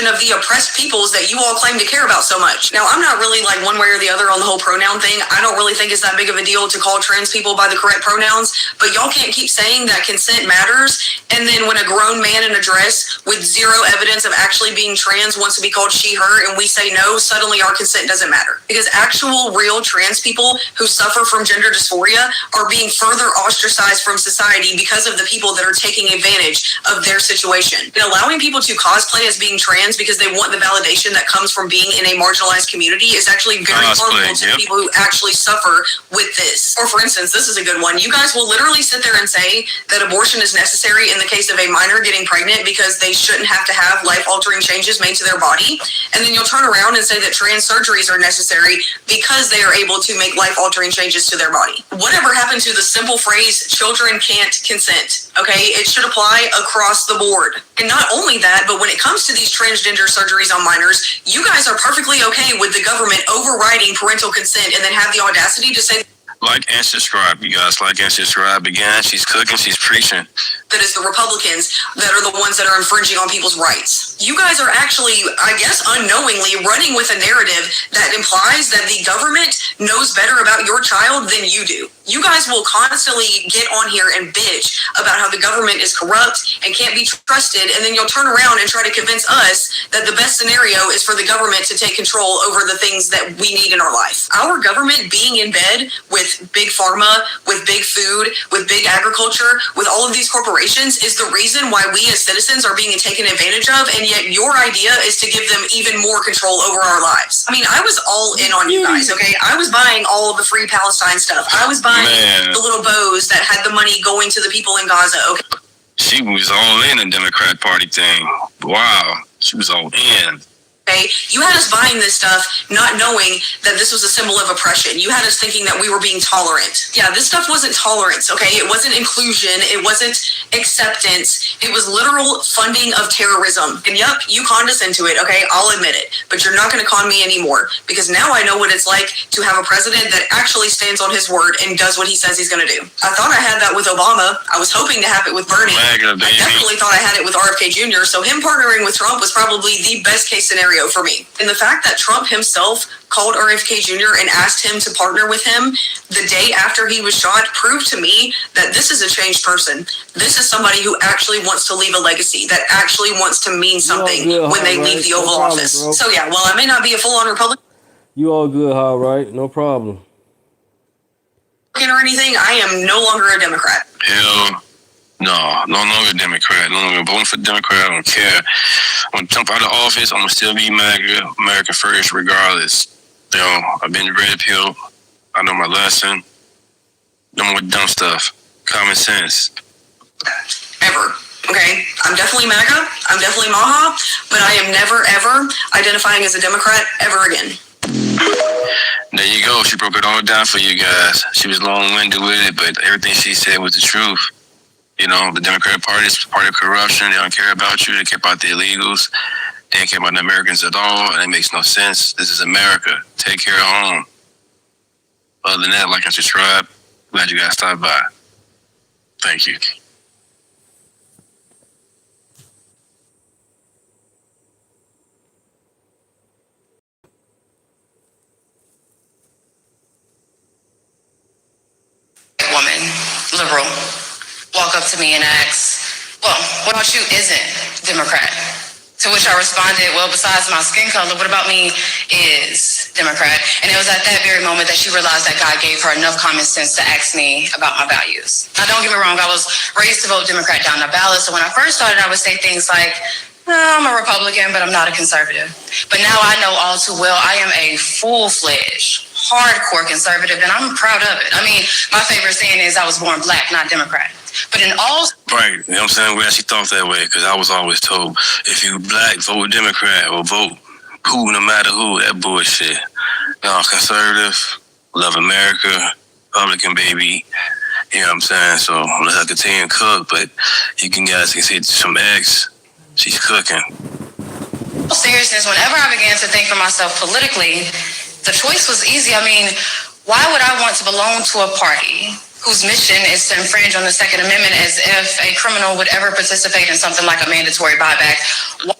of the oppressed peoples that you all claim to care about so much. Now, I'm not really like one way or the other on the whole pronoun thing. I don't really think it's that big of a deal to call trans people by the correct pronouns, but y'all can't keep saying that consent matters, and then when a grown man in a dress with zero evidence of actually being trans wants to be called she, her, and we say no, suddenly our consent doesn't matter. Because actual real trans people who suffer from gender dysphoria are being further ostracized from society because of the people that are taking advantage of their situation. And allowing people to cosplay as being trans because they want the validation that comes from being in a marginalized community is actually very harmful to the people who actually suffer with this. Or for instance, this is a good one. You guys will literally sit there and say that abortion is necessary in the case of a minor getting pregnant because they shouldn't have to have life-altering changes made to their body. And then you'll turn around and say that trans surgeries are necessary because they are able to make life-altering changes to their body. Whatever happened to the simple phrase, children can't consent, okay? It should apply across the board. And not only that, but when it comes to these transgender surgeries on minors, you guys are perfectly okay with the government overriding parental consent and then have the audacity to say, like and subscribe, you guys. Like and subscribe. Again, she's cooking, she's preaching. That it's the Republicans that are the ones that are infringing on people's rights. You guys are actually, I guess, unknowingly running with a narrative that implies that the government knows better about your child than you do. You guys will constantly get on here and bitch about how the government is corrupt and can't be trusted, and then you'll turn around and try to convince us that the best scenario is for the government to take control over the things that we need in our life. Our government being in bed with big pharma, with big food, with big agriculture, with all of these corporations is the reason why we as citizens are being taken advantage of, and yet your idea is to give them even more control over our lives. I mean, I was all in on you guys, okay? I was buying all of the Free Palestine stuff. I was buying the little bows that had the money going to the people in Gaza, okay? She was all in the Democrat Party thing. Wow, she was all in. Okay, you had us buying this stuff not knowing that this was a symbol of oppression. You had us thinking that we were being tolerant. Yeah, this stuff wasn't tolerance, okay? It wasn't inclusion. It wasn't acceptance. It was literal funding of terrorism. And yep, you conned us into it, okay? I'll admit it. But you're not going to con me anymore because now I know what it's like to have a president that actually stands on his word and does what he says he's going to do. I thought I had that with Obama. I was hoping to have it with Bernie. MAGA, I definitely thought I had it with RFK Jr., so him partnering with Trump was probably the best case scenario for me. And the fact that Trump himself called RFK Jr. and asked him to partner with him the day after he was shot proved to me that this is a changed person. This is somebody who actually wants to leave a legacy, that actually wants to mean something when they leave the Oval Office. Bro. So yeah, while I may not be a full-on Republican You all good, all right? No problem. or anything, I am no longer a Democrat. Hell no, no longer Democrat. No longer voting for Democrat. I don't care. When Trump out of office, I'm going to still be MAGA, America first, regardless. You know, I've been red pill. I know my lesson. No more dumb stuff. Common sense. Ever. Okay? I'm definitely MAGA. I'm definitely MAHA. But I am never, ever identifying as a Democrat ever again. There you go. She broke it all down for you guys. She was long-winded with it, but everything she said was the truth. You know, the Democrat Party is part of corruption. They don't care about you. They care about the illegals. They don't care about the Americans at all, and it makes no sense. This is America. Take care of home. Other than that, like and subscribe. Glad you guys stopped by. Thank you. Woman, liberal, walk up to me and ask, well, what about you isn't Democrat? To which I responded, well, besides my skin color, what about me is Democrat? And it was at that very moment that she realized that God gave her enough common sense to ask me about my values. Now, don't get me wrong, I was raised to vote Democrat down the ballot, so when I first started, I would say things like, I'm a Republican, but I'm not a conservative. But now I know all too well I am a full-fledged, hardcore conservative, and I'm proud of it. I mean, my favorite saying is I was born black, not Democrat. But in all... Right, you know what I'm saying? We actually thought that way, because I was always told, if you black, vote Democrat, or vote who, no matter who, that bullshit. No, conservative, love America, Republican, baby. You know what I'm saying? So let's continue to cook, but you guys can see some eggs. She's cooking. Seriousness, whenever I began to think for myself politically, the choice was easy. I mean, why would I want to belong to a party whose mission is to infringe on the Second Amendment, as if a criminal would ever participate in something like a mandatory buyback.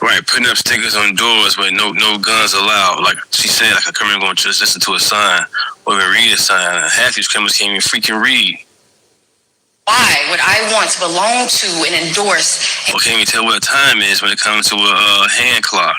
Right, putting up stickers on doors where no guns allowed. Like she said, like a criminal going to just listen to a sign or even read a sign. Half these criminals can't even freaking read. Why would I want to belong to and endorse Well, can't even tell what time is when it comes to a hand clock.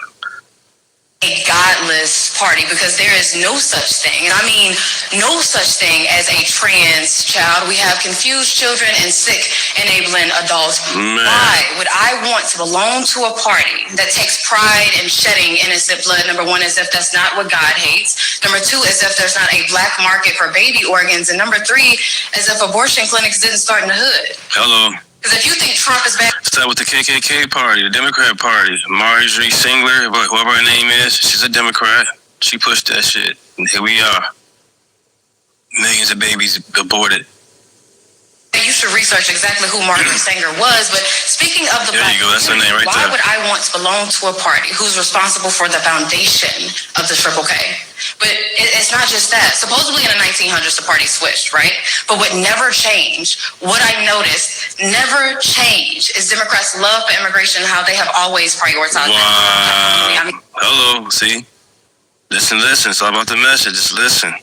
a godless party? Because there is no such thing, and I mean no such thing as a trans child. We have confused children and sick enabling adults. Man. Why would I want to belong to a party that takes pride in shedding innocent blood? Number one, as if that's not what God hates. Number two, as if there's not a black market for baby organs. And number three, as if abortion clinics didn't start in the hood. Hello. Because if you think Trump is bad, Start with the KKK party, the Democrat party. Marjorie Singler, whoever her name is, she's a Democrat. She pushed that shit. And here we are. Millions of babies aborted. you should research exactly who Marjorie Sanger was. But speaking of the there black you go. That's her name right why there. would I want to belong to a party who's responsible for the foundation of the Triple K? But it's not just that. Supposedly in the 1900s, the party switched, right? But what never changed, what I noticed never changed, is Democrats' love for immigration, how they have always prioritized it. I mean, Hello, see? Listen. It's all about the message. Just listen.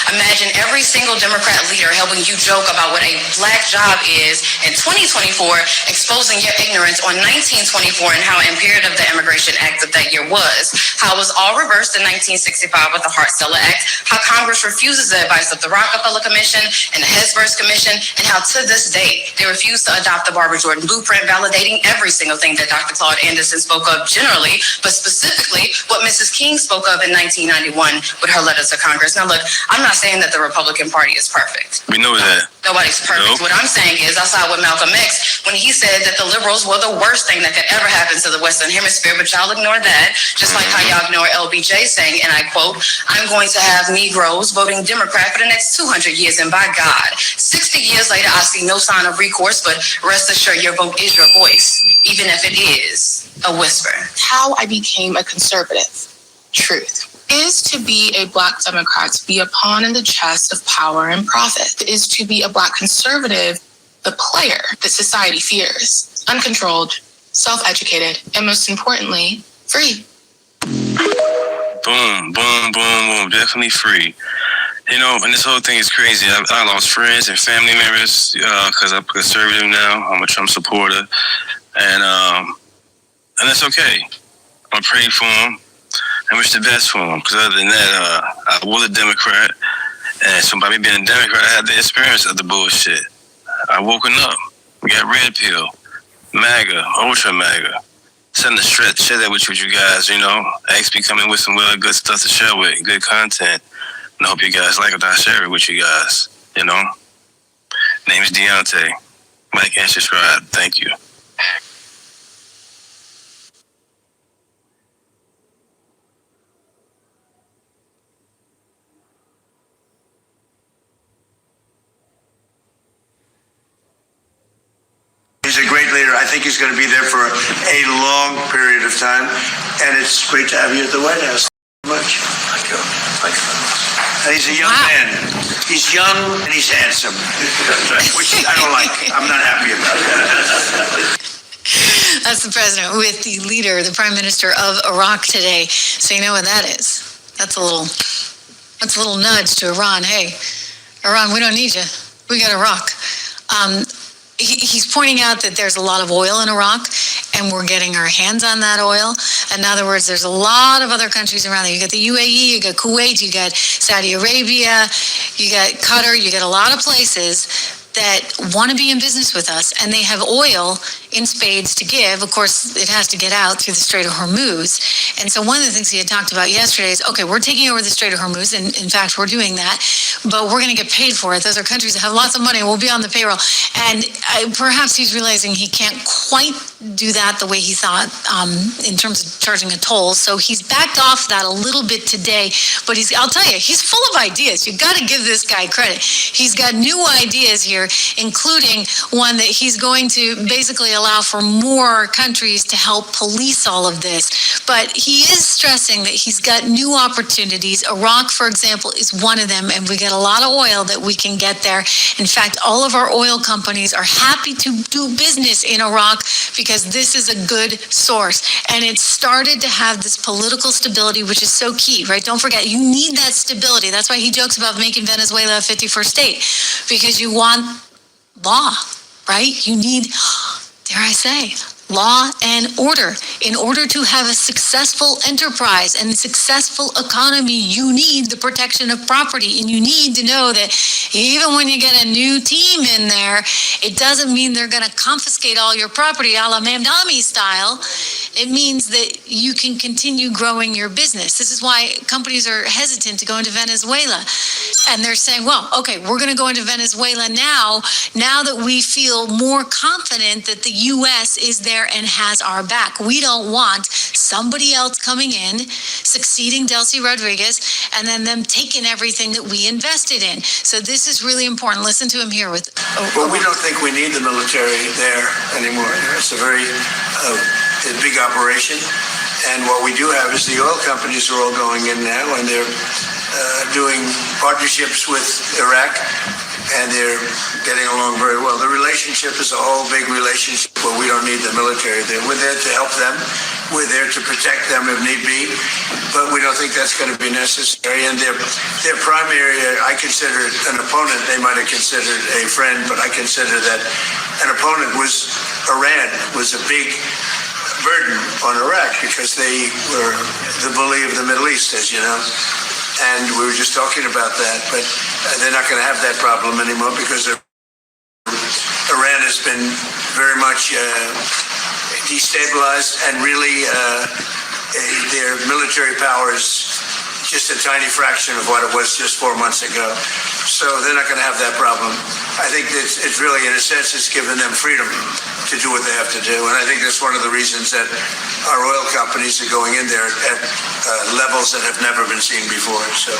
imagine every single Democrat leader helping you joke about what a black job is in 2024, exposing your ignorance on 1924 and how imperative the Immigration Act of that year was, how it was all reversed in 1965 with the Hart-Celler Act, how Congress refuses the advice of the Rockefeller Commission and the Hesburghs Commission, and how to this day they refuse to adopt the Barbara Jordan Blueprint, validating every single thing that Dr. Claude Anderson spoke of generally, but specifically what Mrs. King spoke of in 1991 with her letter to Congress. Now look, I'm not saying that the Republican Party is perfect. We know that. Nobody's perfect. Nope. What I'm saying is I saw with Malcolm X when he said that the liberals were the worst thing that could ever happen to the Western Hemisphere, but y'all ignore that, just like how y'all ignore LBJ saying, and I quote, "I'm going to have Negroes voting Democrat for the next 200 years, and by God, 60 years later, I see no sign of recourse, but rest assured your vote is your voice, even if it is a whisper." How I became a conservative, truth, is to be a Black Democrat, to be a pawn in the chess of power and profit, is to be a Black conservative, the player that society fears, uncontrolled, self-educated, and most importantly, free. Boom, boom, boom, boom. Definitely free. You know, and this whole thing is crazy. I lost friends and family members because I'm conservative now. I'm a Trump supporter. And that's okay. I'm praying for them. I wish the best for them, because other than that, I was a Democrat, and so by me being a Democrat, I had the experience of the bullshit. I woken up. We got red pill, MAGA, ultra MAGA. Something to share that with you guys, you know. X be coming with some really good stuff to share with, good content. And I hope you guys like it. I share it with you guys, you know. Name is Deunta. Like and subscribe. Thank you. He's a great leader. I think he's going to be there for a long period of time, and it's great to have you at the White House. Much. Thank you. Thank you very much. And he's a young man. He's young and he's handsome, which I don't like. I'm not happy about that. That's the president with the leader, the prime minister of Iraq today. So you know what that is. That's a little nudge to Iran. Hey, Iran, we don't need you. We got Iraq. He's pointing out that there's a lot of oil in Iraq, and we're getting our hands on that oil. In other words, there's a lot of other countries around there. You got the UAE, you got Kuwait, you got Saudi Arabia, you got Qatar, you got a lot of places that want to be in business with us, and they have oil in spades to give. Of course, it has to get out through the Strait of Hormuz. And so one of the things he had talked about yesterday is, okay, we're taking over the Strait of Hormuz, and in fact, we're doing that, but we're going to get paid for it. Those are countries that have lots of money, and we'll be on the payroll. And perhaps he's realizing he can't quite do that the way he thought in terms of charging a toll. So he's backed off that a little bit today, but I'll tell you, he's full of ideas. You got to give this guy credit. He's got new ideas here including one that he's going to basically allow for more countries to help police all of this. But he is stressing that he's got new opportunities. Iraq, for example, is one of them, and we get a lot of oil that we can get there. In fact, all of our oil companies are happy to do business in Iraq because this is a good source. And it started to have this political stability, which is so key, right? Don't forget, you need that stability. That's why he jokes about making Venezuela a 51st state, because you want law, right? You need, dare I say, law and order. In order to have a successful enterprise and a successful economy, you need the protection of property. And you need to know that even when you get a new team in there, it doesn't mean they're going to confiscate all your property a la Mamdani style. It means that you can continue growing your business. This is why companies are hesitant to go into Venezuela. And they're saying, well, okay, we're going to go into Venezuela now that we feel more confident that the U.S. is there and has our back. We don't want somebody else coming in, succeeding Delcy Rodriguez, and then them taking everything that we invested in. So this is really important. Listen to him here with... Well, we don't think we need the military there anymore. It's a very big operation. And what we do have is the oil companies are all going in now, and they're doing partnerships with Iraq, and they're getting along very well. The relationship is a whole big relationship where we don't need the military there. We're there to help them. We're there to protect them if need be, but we don't think that's going to be necessary. And their primary, I consider an opponent. They might have considered a friend, but I consider that an opponent was Iran, was a big burden on Iraq because they were the bully of the Middle East, as you know. And we were just talking about that, but they're not going to have that problem anymore because Iran has been very much destabilized, and really their military power is just a tiny fraction of what it was just 4 months ago. So they're not going to have that problem. I think it's really, in a sense, it's given them freedom to do what they have to do. And I think that's one of the reasons that our oil companies are going in there at levels that have never been seen before. So.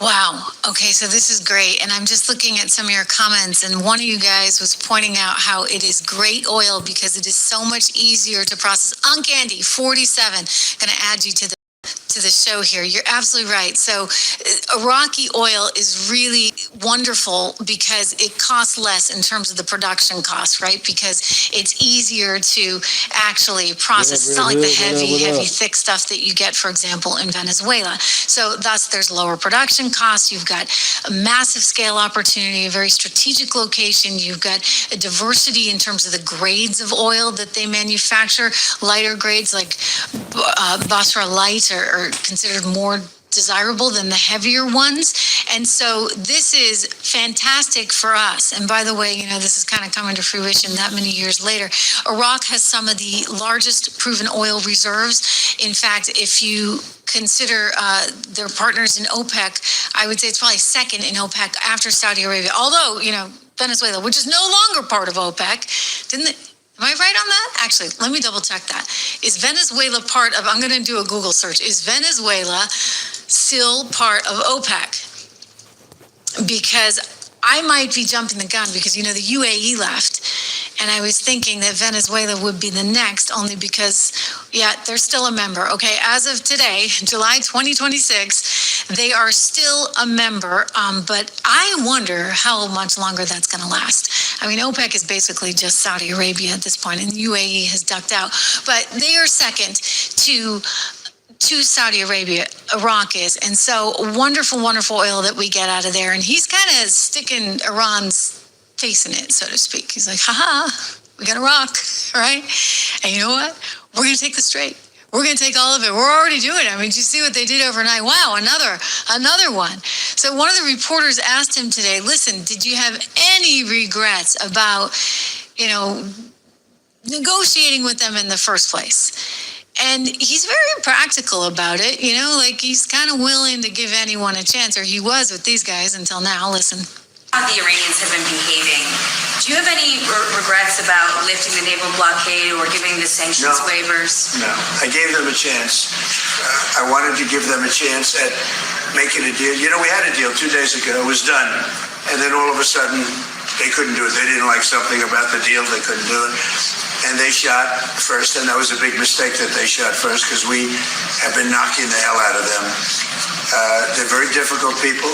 Wow. Okay, so this is great. And I'm just looking at some of your comments, and one of you guys was pointing out how it is great oil because it is so much easier to process. Uncandy 47, going to add you to the show here. You're absolutely right. So Iraqi oil is really wonderful because it costs less in terms of the production costs, right? Because it's easier to actually process. It's not like the heavy, thick stuff that you get, for example, in Venezuela. So thus there's lower production costs. You've got a massive scale opportunity, a very strategic location. You've got a diversity in terms of the grades of oil that they manufacture. Lighter grades like Basra Light are considered more desirable than the heavier ones. And so this is fantastic for us. And by the way, you know, this is kind of coming to fruition that many years later. Iraq has some of the largest proven oil reserves. In fact, if you consider their partners in OPEC, I would say it's probably second in OPEC after Saudi Arabia. Although, you know, Venezuela, which is no longer part of OPEC, am I right on that? Actually, let me double check that. Is Venezuela part of, I'm going to do a Google search. Is Venezuela still part of OPEC? Because I might be jumping the gun because, you know, the UAE left. And I was thinking that Venezuela would be the next only because, yeah, they're still a member. Okay, as of today, July 2026, they are still a member. But I wonder how much longer that's going to last. I mean, OPEC is basically just Saudi Arabia at this point, and the UAE has ducked out. But they are second to Saudi Arabia, Iraq is. And so wonderful, wonderful oil that we get out of there. And he's kind of sticking Iran's face in it, so to speak. He's like, haha, we got Iraq, right? And you know what? We're going to take the strait. We're going to take all of it. We're already doing it. I mean, did you see what they did overnight? Wow, another one. So one of the reporters asked him today, listen, did you have any regrets about, you know, negotiating with them in the first place? And he's very practical about it, you know, like he's kind of willing to give anyone a chance, or he was with these guys until now. Listen. How the Iranians have been behaving. Do you have any regrets about lifting the naval blockade or giving the sanctions waivers? No, I gave them a chance. I wanted to give them a chance at making a deal. You know, we had a deal 2 days ago. It was done. and then all of a sudden they couldn't do it. They didn't like something about the deal. They couldn't do it. And they shot first, and that was a big mistake that they shot first because we have been knocking the hell out of them. They're very difficult people.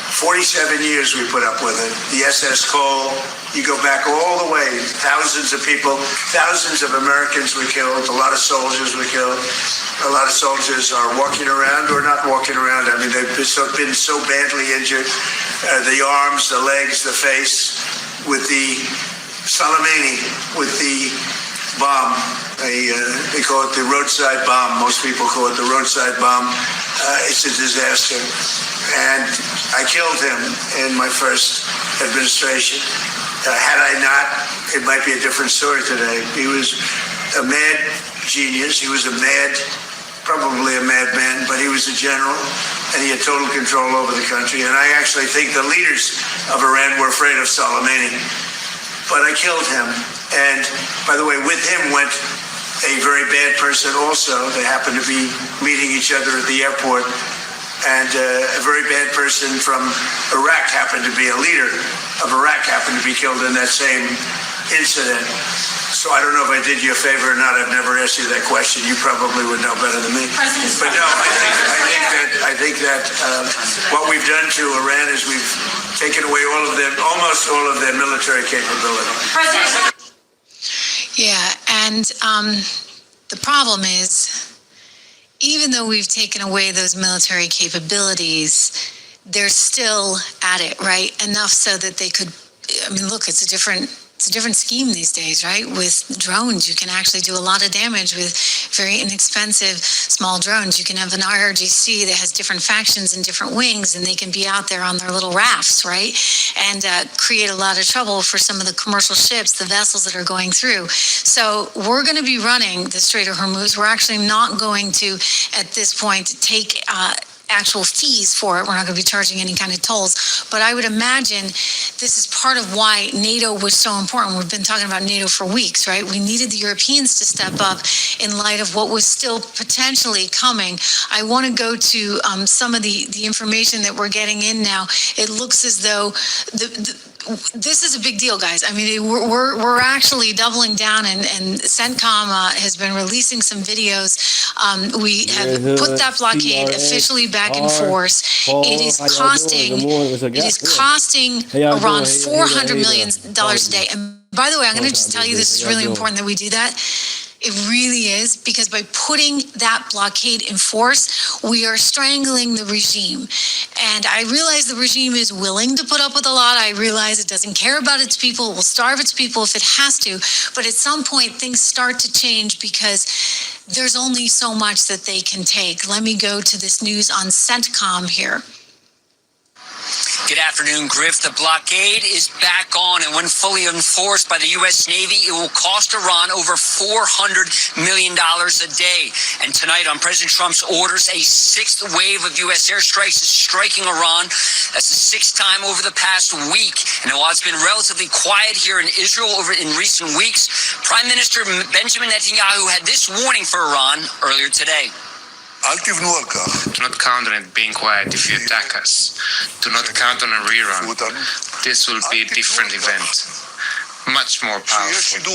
47 years we put up with it. The SS Cole, you go back all the way, thousands of people, thousands of Americans were killed, a lot of soldiers were killed. A lot of soldiers are walking around or not walking around. I mean, they've been so badly injured. The arms, the legs, the face, with the Soleimani, with the bomb. They call it the roadside bomb. Most people call it the roadside bomb. It's a disaster. And I killed him in my first administration. Had I not, it might be a different story today. He was a mad genius. He was probably a madman, but he was a general, and he had total control over the country. And I actually think the leaders of Iran were afraid of Soleimani. But I killed him. And by the way, with him went a very bad person also. They happened to be meeting each other at the airport. And a very bad person from Iraq happened to be a leader of Iraq, happened to be killed in that same incident. So I don't know if I did you a favor or not. I've never asked you that question. You probably would know better than me. But no, I think that what we've done to Iran is we've taken away almost all of their military capability. Yeah, and the problem is, even though we've taken away those military capabilities, they're still at it, right? Enough so that they could, I mean, look, it's a different scheme these days, right? With drones, you can actually do a lot of damage with very inexpensive small drones. You can have an IRGC that has different factions and different wings, and they can be out there on their little rafts, right? And create a lot of trouble for some of the commercial ships, the vessels that are going through. So we're going to be running the Strait of Hormuz. We're actually not going to, at this point, take actual fees for it. We're not going to be charging any kind of tolls. But I would imagine this is part of why NATO was so important. We've been talking about NATO for weeks, right? We needed the Europeans to step up in light of what was still potentially coming. I want to go to some of the information that we're getting in now. It looks as though this is a big deal, guys. I mean, we're actually doubling down, and CENTCOM has been releasing some videos. We have put that blockade officially back in force. It is costing Iran $400 million a day. And by the way, I'm going to just tell you, this is really important that we do that. It really is, because by putting that blockade in force, we are strangling the regime. And I realize the regime is willing to put up with a lot. I realize it doesn't care about its people. It will starve its people if it has to. But at some point, things start to change because there's only so much that they can take. Let me go to this news on CENTCOM here. Good afternoon, Griff. The blockade is back on, and when fully enforced by the U.S. Navy, it will cost Iran over $400 million a day. And tonight, on President Trump's orders, a sixth wave of U.S. airstrikes is striking Iran. That's the sixth time over the past week. And while it's been relatively quiet here in Israel in recent weeks, Prime Minister Benjamin Netanyahu had this warning for Iran earlier today. Do not count on it being quiet if you attack us. Do not count on a rerun. This will be a different event. Much more powerful.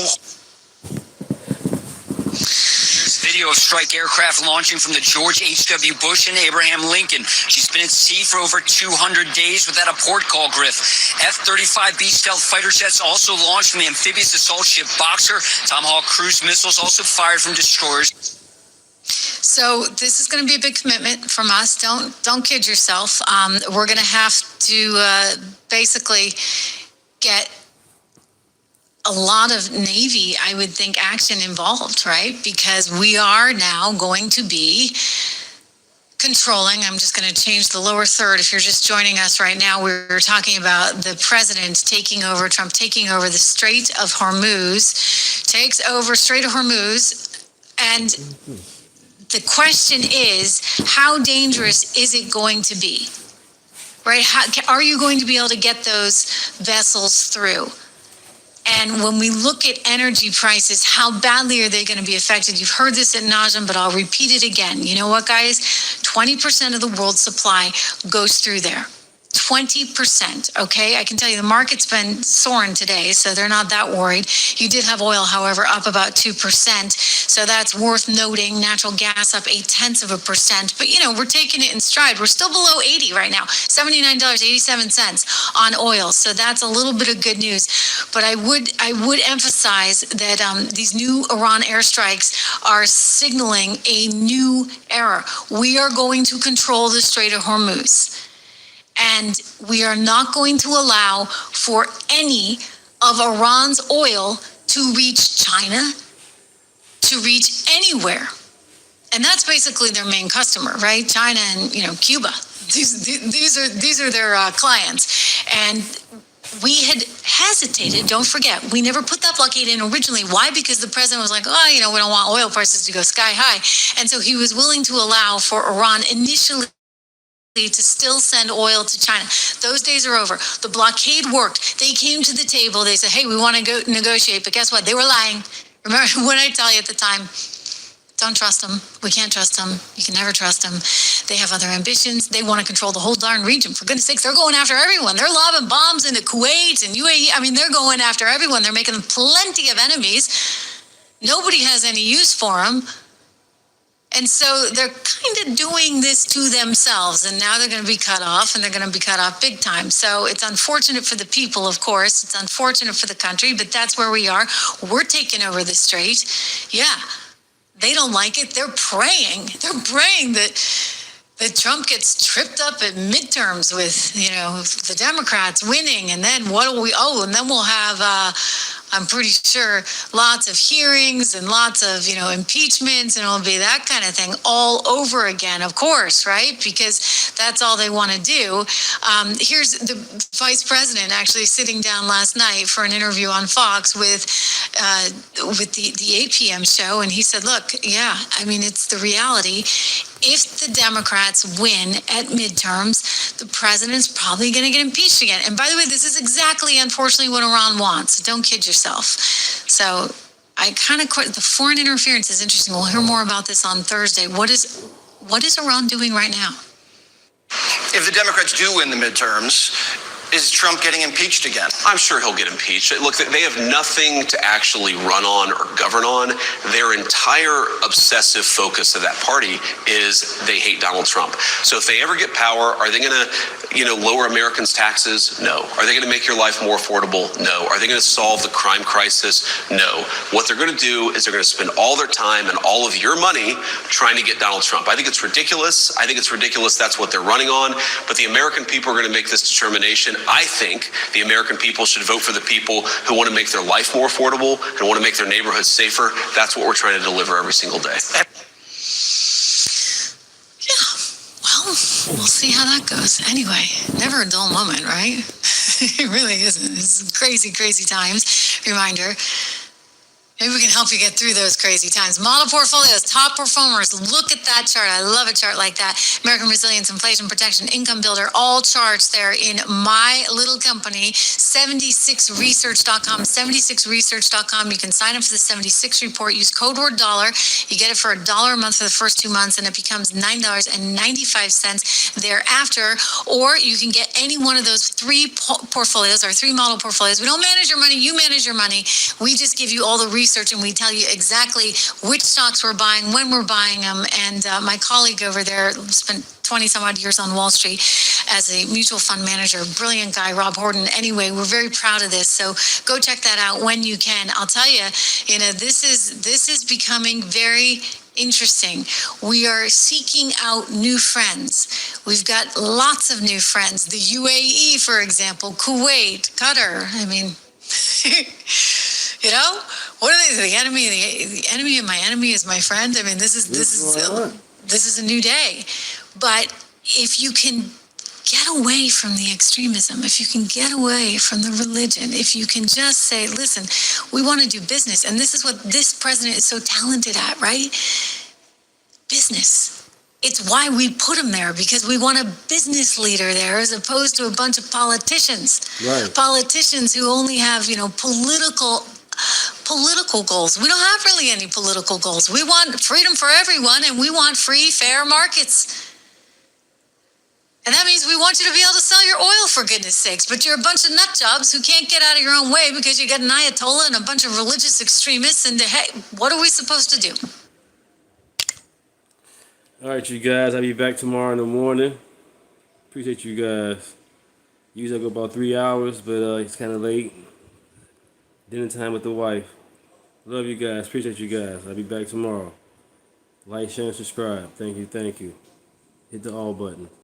Here's video of strike aircraft launching from the George H.W. Bush and Abraham Lincoln. She's been at sea for over 200 days without a port call, Griff. F-35B stealth fighter jets also launched from the amphibious assault ship Boxer. Tomahawk cruise missiles also fired from destroyers. So this is going to be a big commitment from us. Don't kid yourself. We're going to have to basically get a lot of Navy, I would think, action involved, right? Because we are now going to be controlling. I'm just going to change the lower third. If you're just joining us right now, we're talking about the president taking over, Trump taking over the Strait of Hormuz, takes over Strait of Hormuz, and the question is, how dangerous is it going to be? Right? Are you going to be able to get those vessels through? And when we look at energy prices, how badly are they going to be affected? You've heard this ad nauseum, but I'll repeat it again. You know what, guys? 20% of the world's supply goes through there. 20%. Okay, I can tell you the market's been soaring today, so they're not that worried. You did have oil, however, up about 2%, so that's worth noting. Natural gas up 0.8%, but we're taking it in stride. We're still below 80 right now, $79.87 on oil, so that's a little bit of good news. But I would emphasize that these new Iran airstrikes are signaling a new era. We are going to control the Strait of Hormuz. And we are not going to allow for any of Iran's oil to reach China, to reach anywhere. And that's basically their main customer, right? China and, Cuba. These are their clients. And we had hesitated. Don't forget, we never put that blockade in originally. Why? Because the president was like, we don't want oil prices to go sky high. And so he was willing to allow for Iran initially to still send oil to China. Those days are over. The blockade worked. They came to the table. They said, hey, we want to go negotiate. But guess what? They were lying. Remember what I tell you at the time? Don't trust them. We can't trust them. You can never trust them. They have other ambitions. They want to control the whole darn region. For goodness sakes, they're going after everyone. They're lobbing bombs into Kuwait and UAE. I mean, they're going after everyone. They're making plenty of enemies. Nobody has any use for them. And so they're kind of doing this to themselves, and now they're going to be cut off, and they're going to be cut off big time. So it's unfortunate for the people, of course. It's unfortunate for the country, but that's where we are. We're taking over the strait. Yeah, they don't like it. They're praying. They're praying that Trump gets tripped up at midterms with, the Democrats winning, and then and then we'll have, I'm pretty sure, lots of hearings and lots of, impeachments, and it'll be that kind of thing all over again, of course, right? Because that's all they want to do. Here's the vice president actually sitting down last night for an interview on Fox with the 8 p.m. show, and he said, look, it's the reality. If the Democrats win at midterms, the president's probably going to get impeached again. And by the way, this is exactly, unfortunately, what Iran wants. Don't kid yourself. So the foreign interference is interesting. We'll hear more about this on Thursday. What is Iran doing right now? If the Democrats do win the midterms, is Trump getting impeached again? I'm sure he'll get impeached. Look, they have nothing to actually run on or govern on. Their entire obsessive focus of that party is they hate Donald Trump. So if they ever get power, are they going to, lower Americans' taxes? No. Are they going to make your life more affordable? No. Are they going to solve the crime crisis? No. What they're going to do is they're going to spend all their time and all of your money trying to get Donald Trump. I think it's ridiculous. That's what they're running on. But the American people are going to make this determination. I think the American people should vote for the people who want to make their life more affordable and want to make their neighborhoods safer. That's what we're trying to deliver every single day. Yeah, well, we'll see how that goes. Anyway, never a dull moment, right? It really isn't. It's crazy, crazy times. Reminder. Maybe we can help you get through those crazy times. Model portfolios, top performers. Look at that chart. I love a chart like that. American Resilience, Inflation Protection, Income Builder, all charts there in my little company, 76research.com. 76research.com. You can sign up for the 76 report. Use code word $. You get it for $1 a month for the first 2 months, and it becomes $9.95 thereafter. Or you can get any one of those 3 portfolios or 3 model portfolios. We don't manage your money. You manage your money. We just give you all the research, and we tell you exactly which stocks we're buying, when we're buying them. And my colleague over there spent 20 some odd years on Wall Street as a mutual fund manager. Brilliant guy, Rob Horton. Anyway, we're very proud of this. So go check that out when you can. I'll tell you, this is becoming very interesting. We are seeking out new friends. We've got lots of new friends. The UAE, for example, Kuwait, Qatar. I mean, what are they? The enemy of my enemy is my friend. I mean, this is a new day. But if you can get away from the extremism, if you can get away from the religion, if you can just say, listen, we want to do business. And this is what this president is so talented at, right? Business. It's why we put him there, because we want a business leader there as opposed to a bunch of politicians. Right. Politicians who only have, political goals. We don't have really any political goals. We want freedom for everyone, and we want free, fair markets. And that means we want you to be able to sell your oil, for goodness sakes. But you're a bunch of nut jobs who can't get out of your own way because you got an Ayatollah and a bunch of religious extremists. And hey, what are we supposed to do? All right, you guys. I'll be back tomorrow in the morning. Appreciate you guys. Usually I go about 3 hours, but it's kind of late. Dinner time with the wife. Love you guys. Appreciate you guys. I'll be back tomorrow. Like, share, and subscribe. Thank you. Hit the all button.